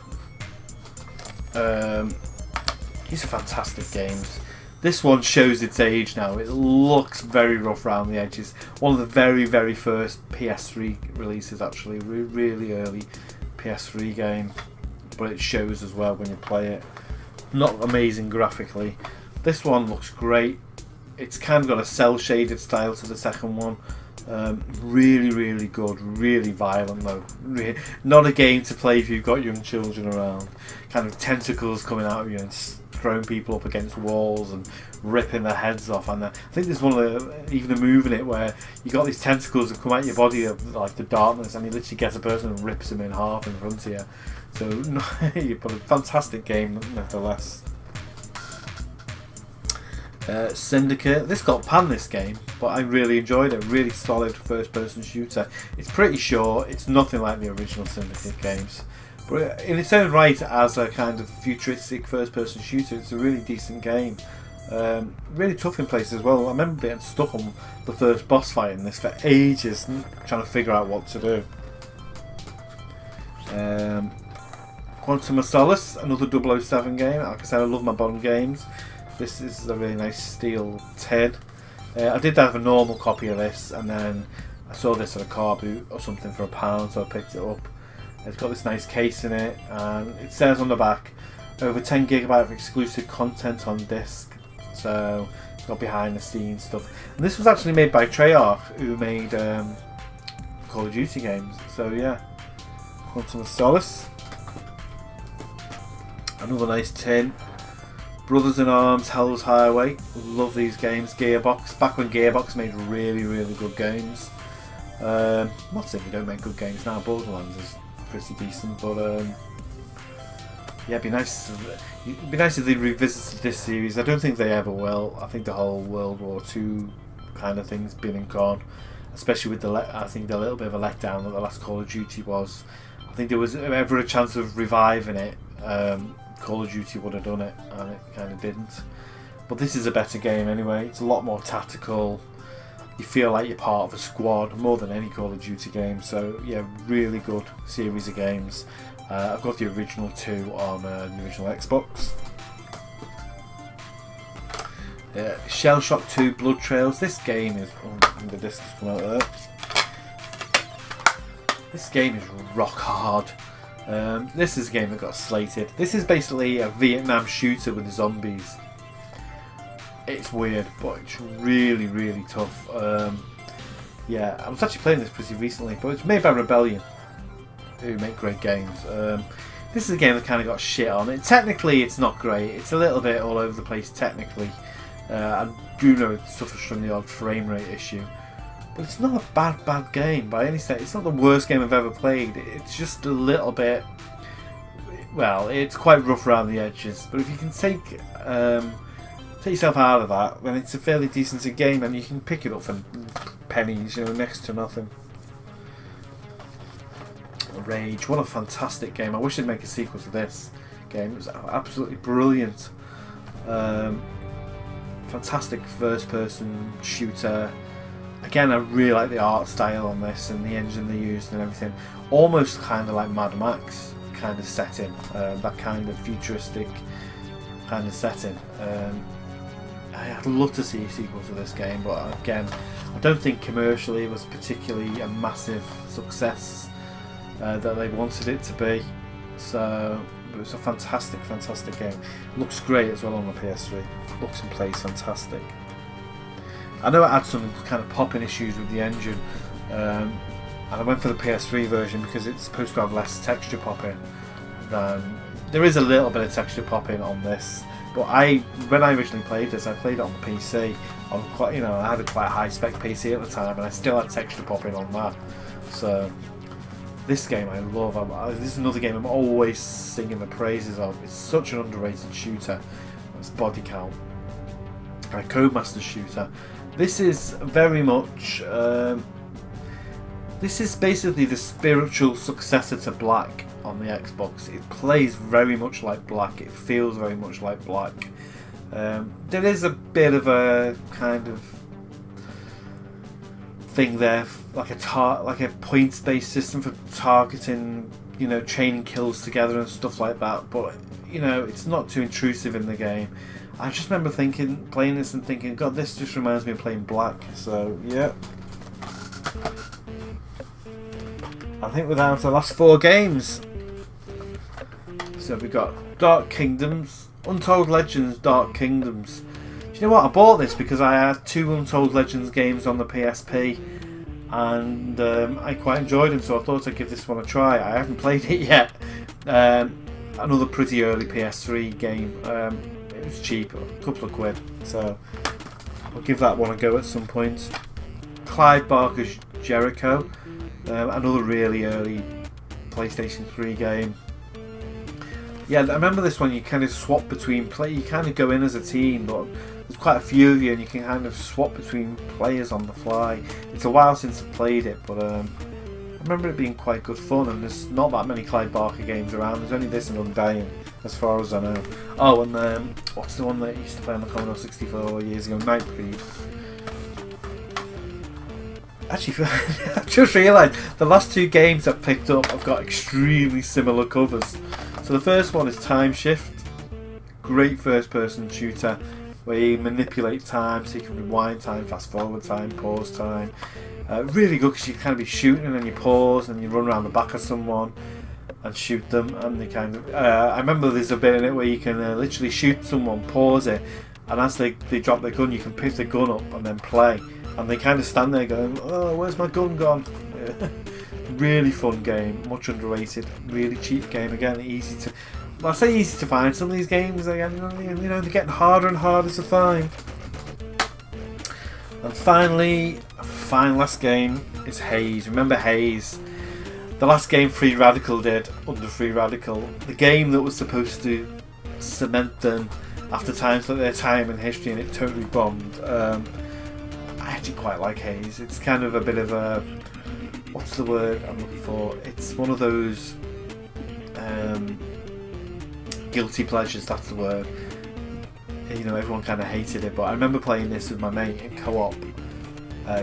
These are fantastic games. This one shows its age now. It looks very rough around the edges. One of the very first PS3 releases, actually. Really early PS3 game. But it shows as well when you play it. Not amazing graphically. This one looks great. It's kind of got a cel-shaded style to the second one. Really good, really violent though. Not a game to play if you've got young children around. Kind of tentacles coming out of you and throwing people up against walls and ripping their heads off. And I think there's one of the, even a move in it where you got these tentacles that come out your body of like the darkness, and you literally get a person and rips them in half in front of you. So, but a fantastic game nevertheless. Syndicate. This got panned, this game, but I really enjoyed it. Really solid first-person shooter. It's pretty short. It's nothing like the original Syndicate games, but in its own right, as a kind of futuristic first-person shooter, it's a really decent game. Really tough in places as well. I remember being stuck on the first boss fight in this for ages, trying to figure out what to do. Quantum of Solace, another 007 game. Like I said, I love my Bond games. This is a really nice steel tin. I did have a normal copy of this, and then I saw this at a car boot or something for £1, so I picked it up. It's got this nice case in it, and it says on the back, over 10 GB of exclusive content on disc. So it's got behind the scenes stuff. And this was actually made by Treyarch, who made Call of Duty games. So yeah, Quantum of Solace. Another nice tin. Brothers in Arms, Hell's Highway. Love these games. Gearbox. Back when Gearbox made really, really good games. Not saying they don't make good games now. Borderlands is pretty decent, but yeah, it'd be nice if they revisited this series. I don't think they ever will. I think the whole World War II kind of thing's been and gone. Especially with I think the little bit of a letdown that the last Call of Duty was. I think there was ever a chance of reviving it. Call of Duty would have done it, and it kind of didn't. But this is a better game anyway. It's a lot more tactical. You feel like you're part of a squad more than any Call of Duty game. So yeah, really good series of games. I've got the original 2 on the original Xbox. Shell Shock 2 Blood Trails. This game is... Oh, the disc has come out there. This game is rock hard. This is a game that got slated. This is basically a Vietnam shooter with zombies. It's weird, but it's really, really tough. Yeah, I was actually playing this pretty recently, but it's made by Rebellion, who make great games. This is a game that kind of got shit on. Technically, it's not great. It's a little bit all over the place technically. I do know it suffers from the odd frame rate issue. But it's not a bad game by any sense. It's not the worst game I've ever played. It's just a little bit... Well, it's quite rough around the edges. But if you can take yourself out of that, then it's a fairly decent game, and you can pick it up for pennies, you know, next to nothing. Rage, what a fantastic game. I wish they'd make a sequel to this game. It was absolutely brilliant. Fantastic first-person shooter. Again, I really like the art style on this and the engine they used and everything. Almost kind of like Mad Max kind of setting, that kind of futuristic kind of setting. I'd love to see a sequel to this game, but again, I don't think commercially it was particularly a massive success that they wanted it to be. So, but it's a fantastic game. Looks great as well on the PS3. Looks and plays fantastic. I know it had some kind of popping issues with the engine, and I went for the PS3 version because it's supposed to have less texture popping than... There is a little bit of texture popping on this, but when I originally played this, I played it on the PC. On quite, I had a quite high spec PC at the time, and I still had texture popping on that. So this game I love. This is another game I'm always singing the praises of. It's such an underrated shooter. It's body count. A Codemaster shooter. This is very much. This is basically the spiritual successor to Black on the Xbox. It plays very much like Black. It feels very much like Black. There is a bit of a kind of thing there, like a points-based system for targeting, chaining kills together and stuff like that. But it's not too intrusive in the game. I just remember playing this and thinking, God, this just reminds me of playing Black. So yeah. I think we're down to the last 4 games. So we've got Dark Kingdoms, Untold Legends, Dark Kingdoms. Do you know what? I bought this because I had 2 Untold Legends games on the PSP, and I quite enjoyed them, so I thought I'd give this one a try. I haven't played it yet. Another pretty early PS3 game. It was cheap, a couple of quid, so I'll give that one a go at some point. Clive Barker's Jericho, another really early PlayStation 3 game. Yeah, I remember this one. You kind of swap between you kind of go in as a team, but there's quite a few of you, and you can kind of swap between players on the fly. It's a while since I played it, but I remember it being quite good fun. And there's not that many Clive Barker games around. There's only this and Undying as far as I know. Oh, and what's the one that I used to play on the Commodore 64 years ago? Nightbreed. Actually, I just realised the last two games I've picked up have got extremely similar covers. So the first one is Time Shift. Great first person shooter where you manipulate time, so you can rewind time, fast forward time, pause time. Really good because you kind of be shooting and then you pause and you run around the back of someone and shoot them, and they kind of I remember there's a bit in it where you can literally shoot someone, pause it, and as they drop their gun you can pick the gun up and then play, and they kind of stand there going, oh, where's my gun gone? Really fun game, much underrated, really cheap game, again easy to, well, I say easy to find, some of these games again, you know, they're getting harder and harder to find. And finally, last game is Haze. Remember Haze? The last game Free Radical did, under Free Radical, the game that was supposed to cement them after times like their time in history, and it totally bombed. I actually quite like Haze. It's kind of a bit of a, what's the word I'm looking for? It's one of those guilty pleasures, that's the word. You know, everyone kind of hated it, but I remember playing this with my mate in co-op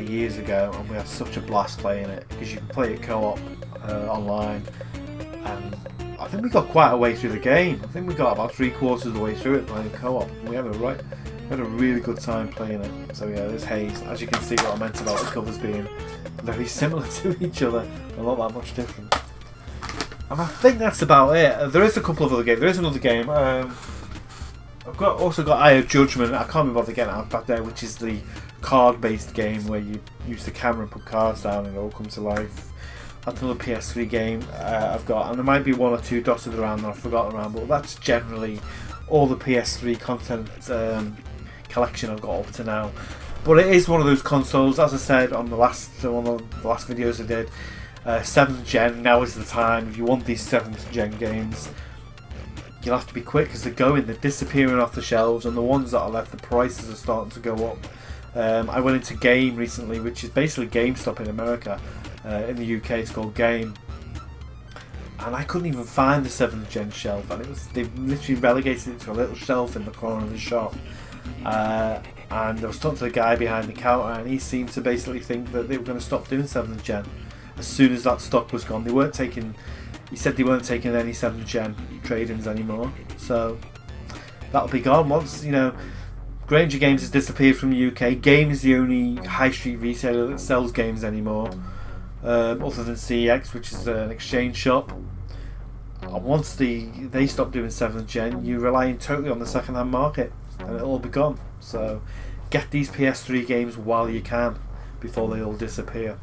years ago, and we had such a blast playing it because you can play it co-op online, and I think we got quite a way through the game. I think we got about 3/4 of the way through it playing co-op, and we had a really good time playing it. So yeah, there's Haze. As you can see, what I meant about the covers being very similar to each other, and not that much different. And I think that's about it. There is a couple of other games. There is another game. I've also got Eye of Judgment. I can't remember getting out back there, which is the card-based game where you use the camera and put cards down and it all comes to life. That's another PS3 game I've got, and there might be one or two dotted around that I've forgotten around, but that's generally all the PS3 content collection I've got up to now. But it is one of those consoles, as I said on one of the last videos I did, 7th gen, now is the time. If you want these 7th gen games, you'll have to be quick because they're disappearing off the shelves, and the ones that are left, the prices are starting to go up. I went into Game recently, which is basically GameStop in America. In the UK it's called Game, and I couldn't even find the 7th gen shelf, and they've literally relegated it to a little shelf in the corner of the shop. And I was talking to the guy behind the counter, and he seemed to basically think that they were going to stop doing 7th gen as soon as that stock was gone. He said they weren't taking any 7th gen trade-ins anymore, so that'll be gone once, you know, Granger Games has disappeared from the UK. Game is the only high street retailer that sells games anymore, other than CEX, which is an exchange shop. And once they stop doing 7th gen, you're relying totally on the second-hand market, and it'll all be gone. So get these PS3 games while you can before they all disappear.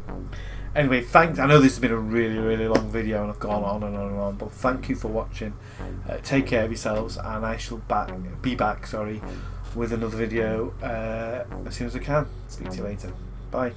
Anyway, thanks. I know this has been a really long video and I've gone on and on and on, but thank you for watching. Take care of yourselves, and I shall be back with another video as soon as I can. Speak to you later. Bye.